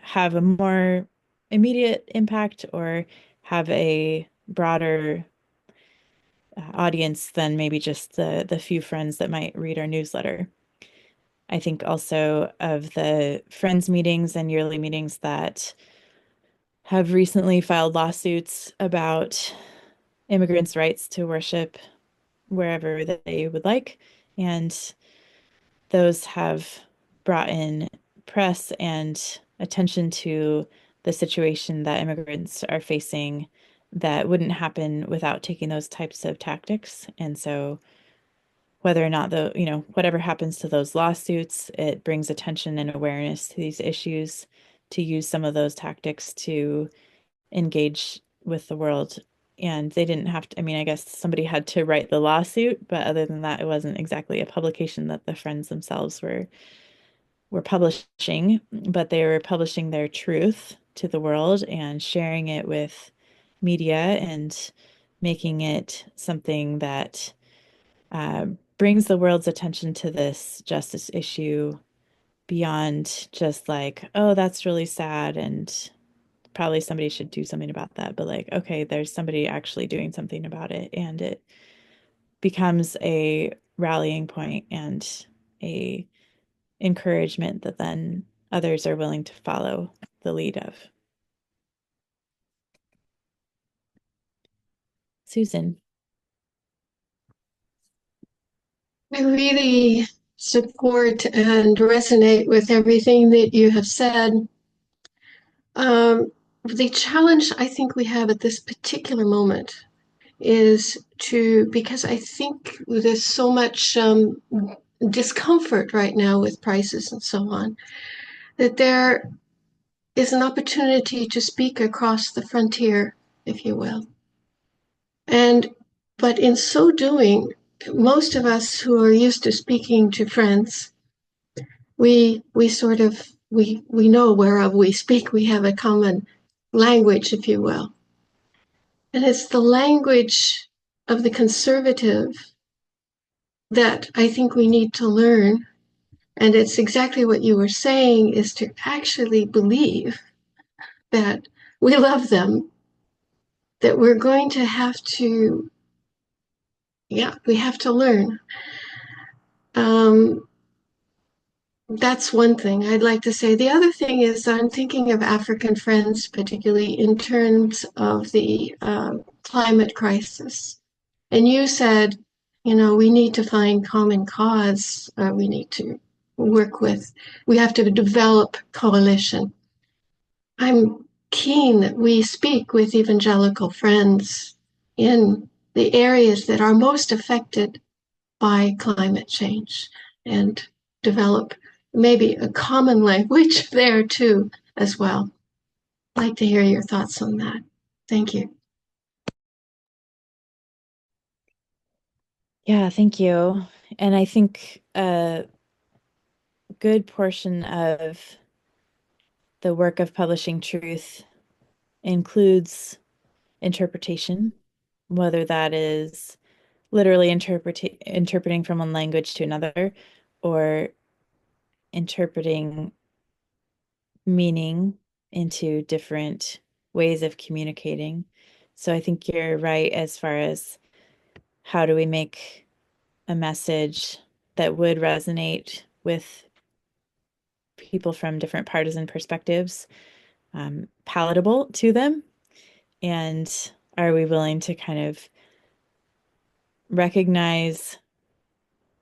have a more immediate impact or have a broader audience than maybe just the few friends that might read our newsletter. I think also of the friends meetings and yearly meetings that have recently filed lawsuits about immigrants' rights to worship wherever they would like. And those have brought in press and attention to the situation that immigrants are facing that wouldn't happen without taking those types of tactics. And so whether or not whatever happens to those lawsuits, it brings attention and awareness to these issues to use some of those tactics to engage with the world. And they didn't have to, I mean, I guess somebody had to write the lawsuit, but other than that, it wasn't exactly a publication that the friends themselves were publishing, but they were publishing their truth to the world and sharing it with media and making it something that brings the world's attention to this justice issue beyond just like, oh, that's really sad and probably somebody should do something about that. But like, okay, there's somebody actually doing something about it, and it becomes a rallying point and a encouragement that then others are willing to follow the lead of. Susan. I really support and resonate with everything that you have said. The challenge I think we have at this particular moment is because I think there's so much discomfort right now with prices and so on, that there is an opportunity to speak across the frontier, if you will. But in so doing, most of us who are used to speaking to friends, we know whereof we speak. We have a common language, if you will. And it's the language of the conservative that I think we need to learn. And it's exactly what you were saying, is to actually believe that we love them, that we're going to have to, we have to learn. That's one thing I'd like to say. The other thing is I'm thinking of African friends, particularly in terms of the climate crisis. And you said, we need to find common cause. We need to we have to develop coalition. I'm keen that we speak with evangelical friends in the areas that are most affected by climate change and develop maybe a common language there too as well. I'd like to hear your thoughts on that. Thank you. Yeah, thank you. And I think a good portion of the work of publishing truth includes interpretation, whether that is literally interpreting from one language to another or interpreting meaning into different ways of communicating. So I think you're right as far as how do we make a message that would resonate with people from different partisan perspectives palatable to them? And are we willing to kind of recognize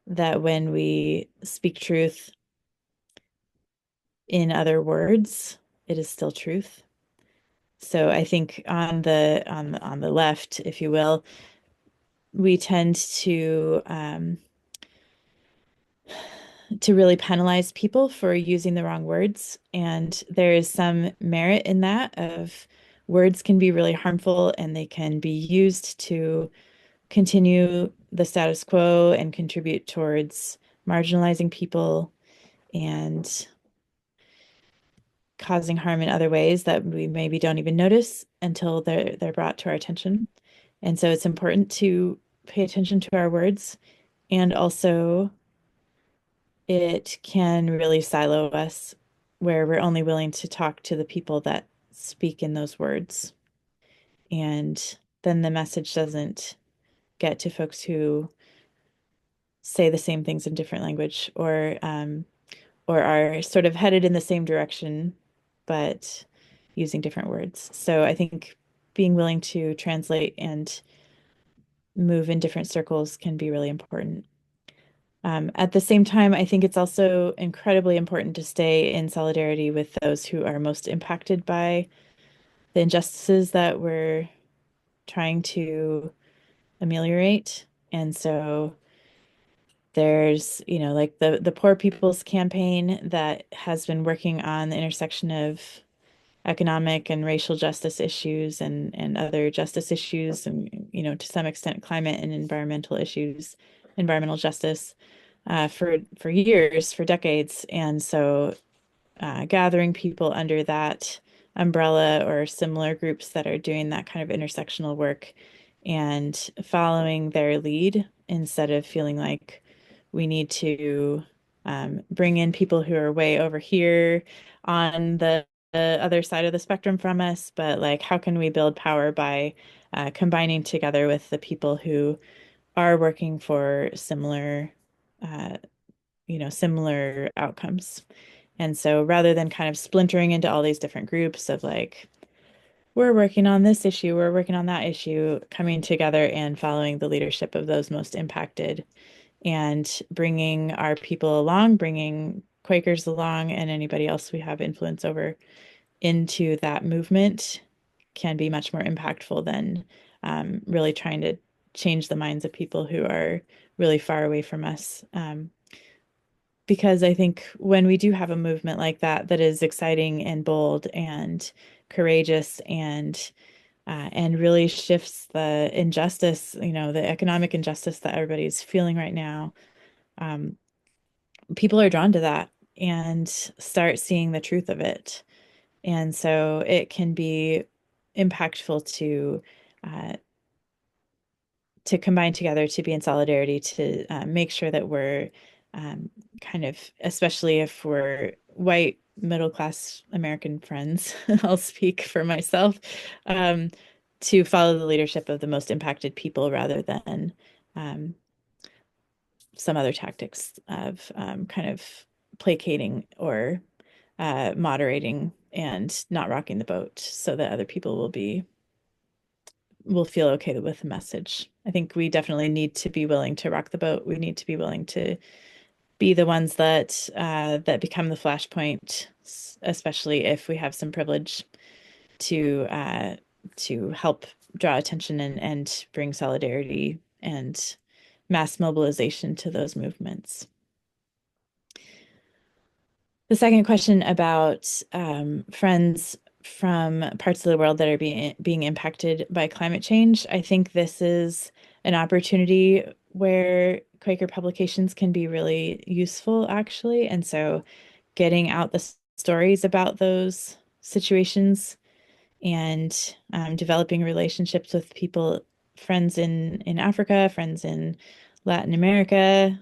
that when we speak truth in other words, it is still truth? So I think on the left, if you will, we tend to really penalize people for using the wrong words. And there is some merit in that of words can be really harmful and they can be used to continue the status quo and contribute towards marginalizing people and causing harm in other ways that we maybe don't even notice until they're brought to our attention. And so it's important to pay attention to our words, and also it can really silo us where we're only willing to talk to the people that speak in those words. And then the message doesn't get to folks who say the same things in different language, or are sort of headed in the same direction, but using different words. So I think being willing to translate and move in different circles can be really important. At the same time, I think it's also incredibly important to stay in solidarity with those who are most impacted by the injustices that we're trying to ameliorate. And so there's, like the Poor People's Campaign that has been working on the intersection of economic and racial justice issues and other justice issues, and, to some extent, climate and environmental issues, environmental justice, for years, for decades. And so gathering people under that umbrella or similar groups that are doing that kind of intersectional work and following their lead instead of feeling like we need to bring in people who are way over here on the other side of the spectrum from us, but like, how can we build power by combining together with the people who are working for similar, similar outcomes. And so rather than kind of splintering into all these different groups of like, we're working on this issue, we're working on that issue, coming together and following the leadership of those most impacted and bringing our people along, bringing Quakers along, and anybody else we have influence over into that movement can be much more impactful than really trying to change the minds of people who are really far away from us. Because I think when we do have a movement like that, that is exciting and bold and courageous and really shifts the injustice, the economic injustice that everybody's feeling right now, people are drawn to that and start seeing the truth of it. And so it can be impactful to combine together, to be in solidarity, to make sure that we're kind of, especially if we're white, middle-class American friends, I'll speak for myself, to follow the leadership of the most impacted people rather than some other tactics of kind of placating or moderating and not rocking the boat so that other people will feel okay with the message. I think we definitely need to be willing to rock the boat. We need to be willing to be the ones that become the flashpoint, especially if we have some privilege to help draw attention and bring solidarity and mass mobilization to those movements. The second question about friends from parts of the world that are being impacted by climate change. I think this is an opportunity where Quaker publications can be really useful, actually. And so getting out the stories about those situations and developing relationships with people, friends in Africa, friends in Latin America,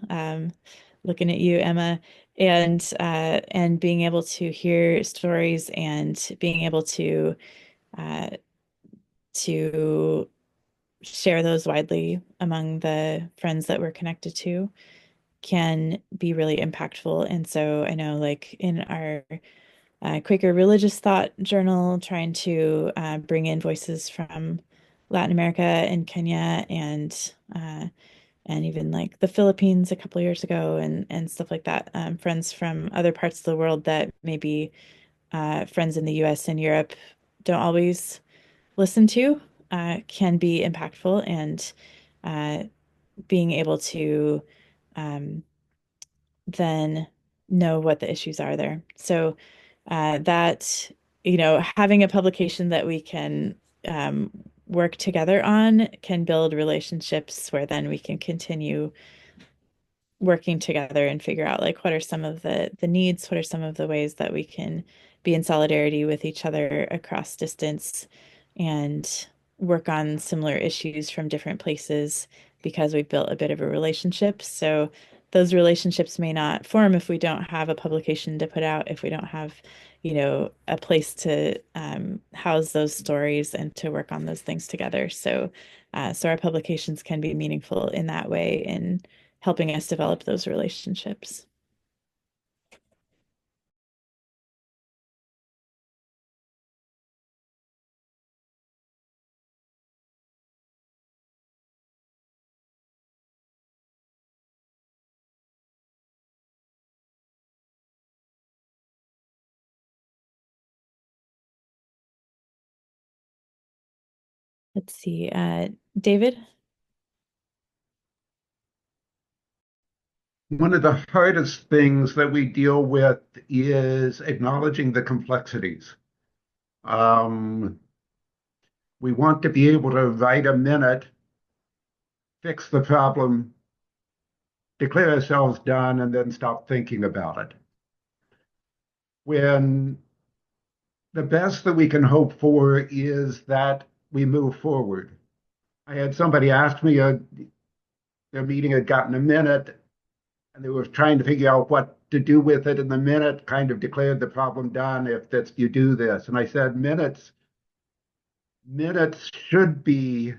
looking at you, Emma, and being able to hear stories and being able to share those widely among the friends that we're connected to can be really impactful. And so I know, like in our Quaker Religious Thought Journal, trying to bring in voices from Latin America and Kenya and even like the Philippines a couple years ago and stuff like that. Friends from other parts of the world that maybe friends in the US and Europe don't always listen to can be impactful, and being able to then know what the issues are there. So that, having a publication that we can work together on can build relationships where then we can continue working together and figure out like what are some of the needs, what are some of the ways that we can be in solidarity with each other across distance and work on similar issues from different places because we've built a bit of a relationship. So those relationships may not form if we don't have a publication to put out, if we don't have, a place to house those stories and to work on those things together. So our publications can be meaningful in that way in helping us develop those relationships. Let's see, David? One of the hardest things that we deal with is acknowledging the complexities. We want to be able to write a minute, fix the problem, declare ourselves done, and then stop thinking about it. When the best that we can hope for is that we move forward. I had somebody ask me, their meeting had gotten a minute, and they were trying to figure out what to do with it, and the minute kind of declared the problem done if that's you do this. And I said, minutes should be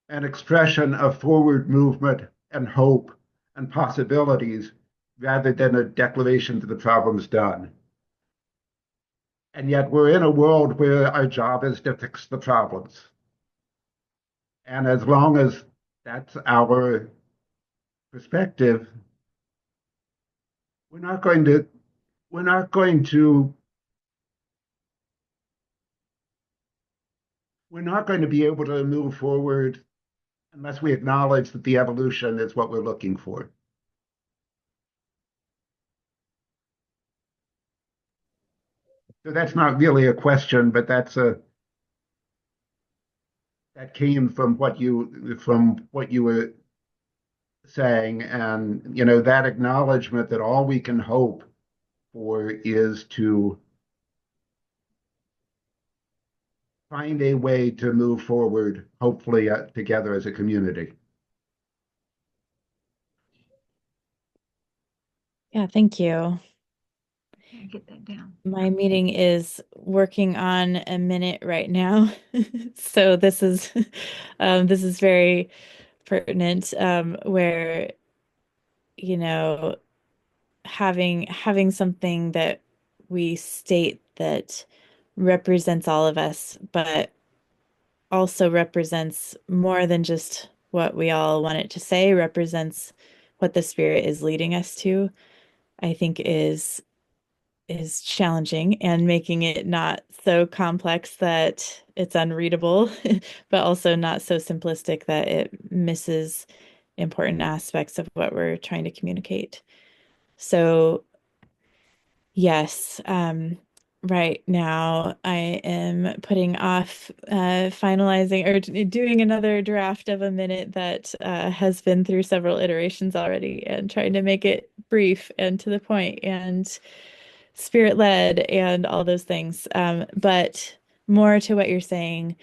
an expression of forward movement and hope and possibilities rather than a declaration that the problem's done. And yet we're in a world where our job is to fix the problems. And as long as that's our perspective, we're not going to be able to move forward unless we acknowledge that the evolution is what we're looking for. So that's not really a question, but that came from what you were saying, and that acknowledgement that all we can hope for is to find a way to move forward, hopefully together as a community. Yeah, thank you. Get that down. My meeting is working on a minute right now. So this is very pertinent, where, having something that we state that represents all of us, but also represents more than just what we all want it to say, represents what the Spirit is leading us to, I think is challenging, and making it not so complex that it's unreadable, but also not so simplistic that it misses important aspects of what we're trying to communicate. So yes, right now I am putting off finalizing or doing another draft of a minute that has been through several iterations already, and trying to make it brief and to the point and spirit-led and all those things. But more to what you're saying,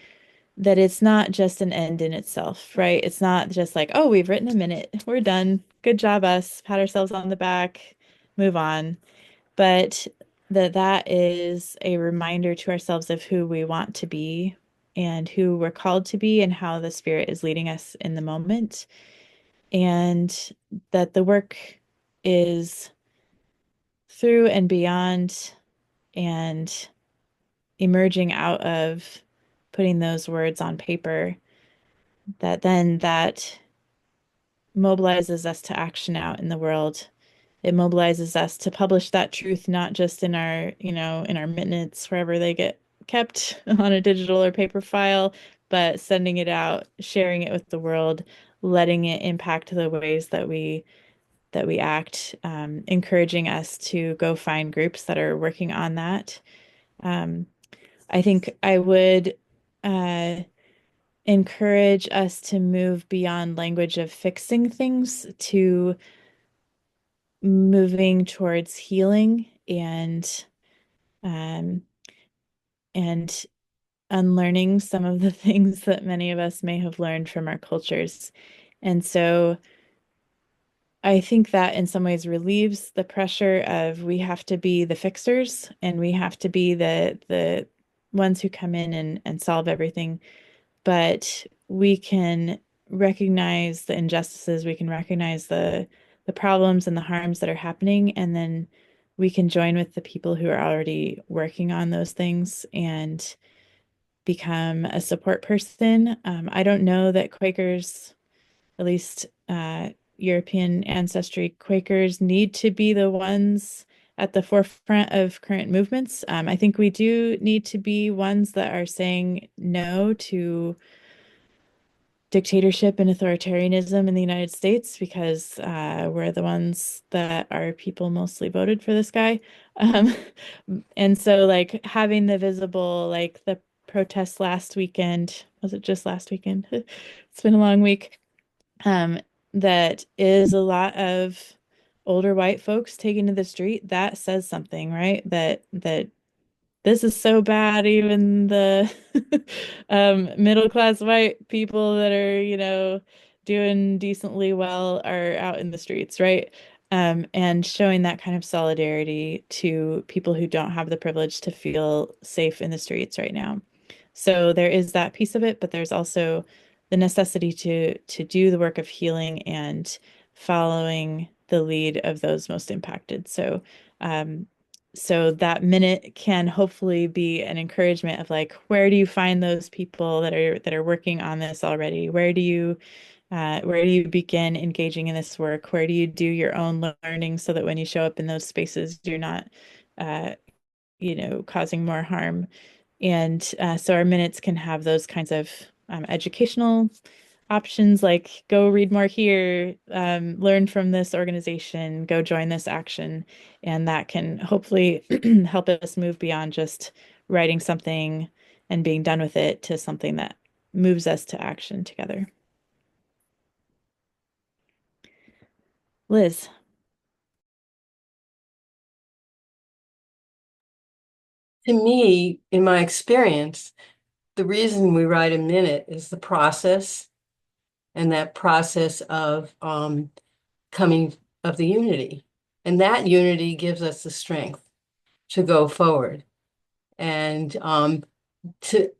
that it's not just an end in itself, right? It's not just like, oh, we've written a minute, we're done, good job us, pat ourselves on the back, move on. But that is a reminder to ourselves of who we want to be and who we're called to be and how the Spirit is leading us in the moment. And that the work is through and beyond and emerging out of putting those words on paper, that mobilizes us to action out in the world. It mobilizes us to publish that truth, not just in our, in our minutes, wherever they get kept on a digital or paper file, but sending it out, sharing it with the world, letting it impact the ways that we act, encouraging us to go find groups that are working on that. I think I would encourage us to move beyond language of fixing things to moving towards healing and unlearning some of the things that many of us may have learned from our cultures. And so I think that in some ways relieves the pressure of we have to be the fixers and we have to be the ones who come in and solve everything. But we can recognize the injustices, we can recognize the problems and the harms that are happening, and then we can join with the people who are already working on those things and become a support person. I don't know that Quakers, at least European ancestry Quakers, need to be the ones at the forefront of current movements. I think we do need to be ones that are saying no to dictatorship and authoritarianism in the United States because we're the ones that our people mostly voted for this guy. And so like having the visible, like the protests last weekend, was it just last weekend? It's been a long week. That is a lot of older white folks taking to the street. That says something, right? That this is so bad, even the middle class white people that are, doing decently well are out in the streets, right? And showing that kind of solidarity to people who don't have the privilege to feel safe in the streets right now. So there is that piece of it, but there's also the necessity to do the work of healing and following the lead of those most impacted. So that minute can hopefully be an encouragement of like, where do you find those people that are working on this already? Where do you begin engaging in this work? Where do you do your own learning so that when you show up in those spaces, you're not, causing more harm? And so our minutes can have those kinds of educational options, like go read more here, learn from this organization, go join this action. And that can hopefully help us move beyond just writing something and being done with it to something that moves us to action together. Liz. To me, in my experience, the reason we write a minute is the process, and that process of coming of the unity. And that unity gives us the strength to go forward. And to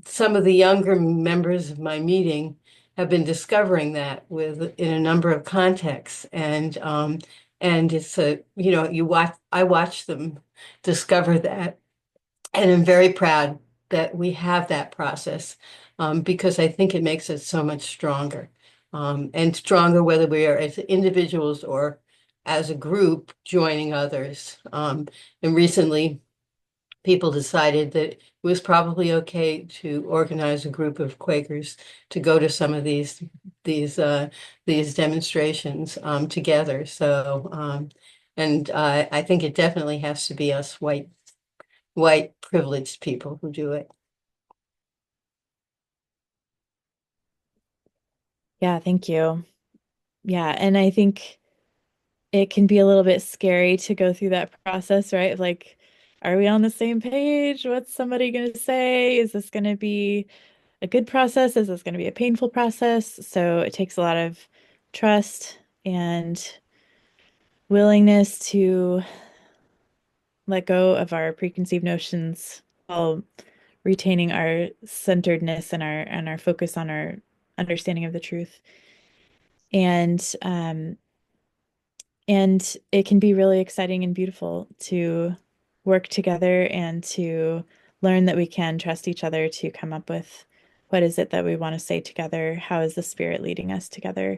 some of the younger members of my meeting have been discovering that in a number of contexts. And it's I watch them discover that. And I'm very proud that we have that process because I think it makes us so much stronger and stronger whether we are as individuals or as a group joining others. And recently, people decided that it was probably okay to organize a group of Quakers to go to some of these demonstrations together. So, and I think it definitely has to be us white privileged people who do it. Yeah, thank you. Yeah, and I think it can be a little bit scary to go through that process, right? Like, are we on the same page? What's somebody going to say? Is this going to be a good process? Is this going to be a painful process? So it takes a lot of trust and willingness to let go of our preconceived notions while retaining our centeredness and our focus on our understanding of the truth. And it can be really exciting and beautiful to work together and to learn that we can trust each other to come up with what is it that we want to say together? How is the spirit leading us together?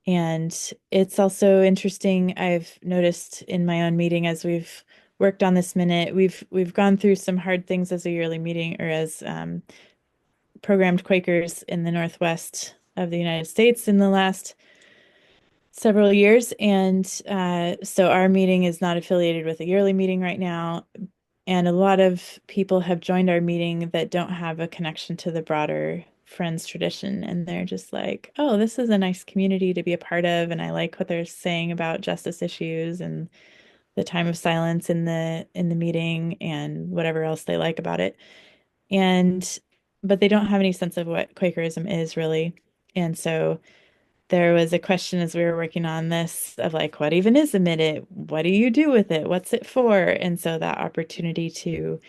And it's also interesting, I've noticed in my own meeting as we've worked on this minute, we've gone through some hard things as a yearly meeting or as programmed Quakers in the Northwest of the United States in the last several years. And so our meeting is not affiliated with a yearly meeting right now. And a lot of people have joined our meeting that don't have a connection to the broader Friends tradition. And they're just like, oh, this is a nice community to be a part of. And I like what they're saying about justice issues and the time of silence in the meeting and whatever else they like about it. But they don't have any sense of what Quakerism is really. And so there was a question as we were working on this of like, what even is a minute? What do you do with it? What's it for? And so that opportunity to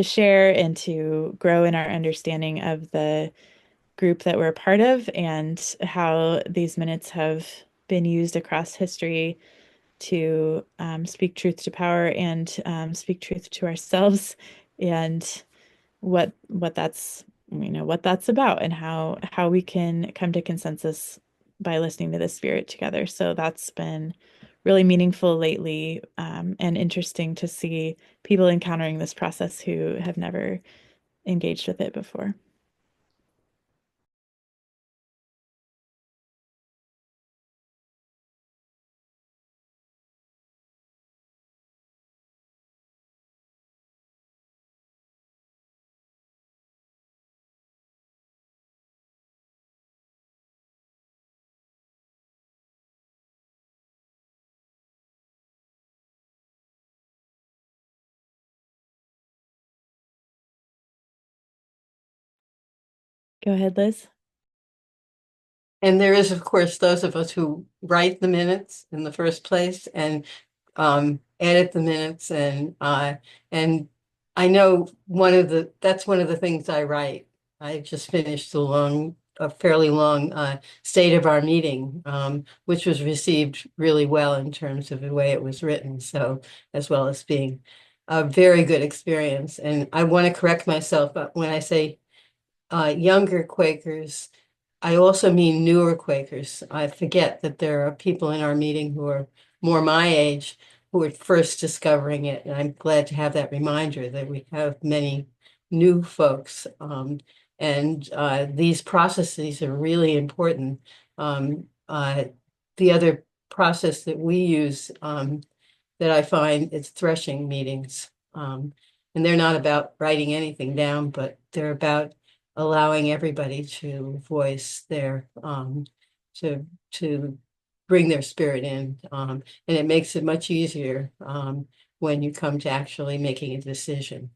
share and to grow in our understanding of the group that we're a part of and how these minutes have been used across history to speak truth to power and speak truth to ourselves, and what that's what that's about, and how we can come to consensus by listening to the Spirit together. So that's been really meaningful lately, and interesting to see people encountering this process who have never engaged with it before. Go ahead, Liz. And there is, of course, those of us who write the minutes in the first place and edit the minutes, and I know that's one of the things I write. I just finished a fairly long state of our meeting, which was received really well in terms of the way it was written. So, as well as being a very good experience. And I want to correct myself when I say younger Quakers. I also mean newer Quakers. I forget that there are people in our meeting who are more my age who are first discovering it. And I'm glad to have that reminder that we have many new folks. And these processes are really important. The other process that we use that I find is threshing meetings. And they're not about writing anything down, but they're about allowing everybody to voice their to bring their spirit in, and it makes it much easier when you come to actually making a decision.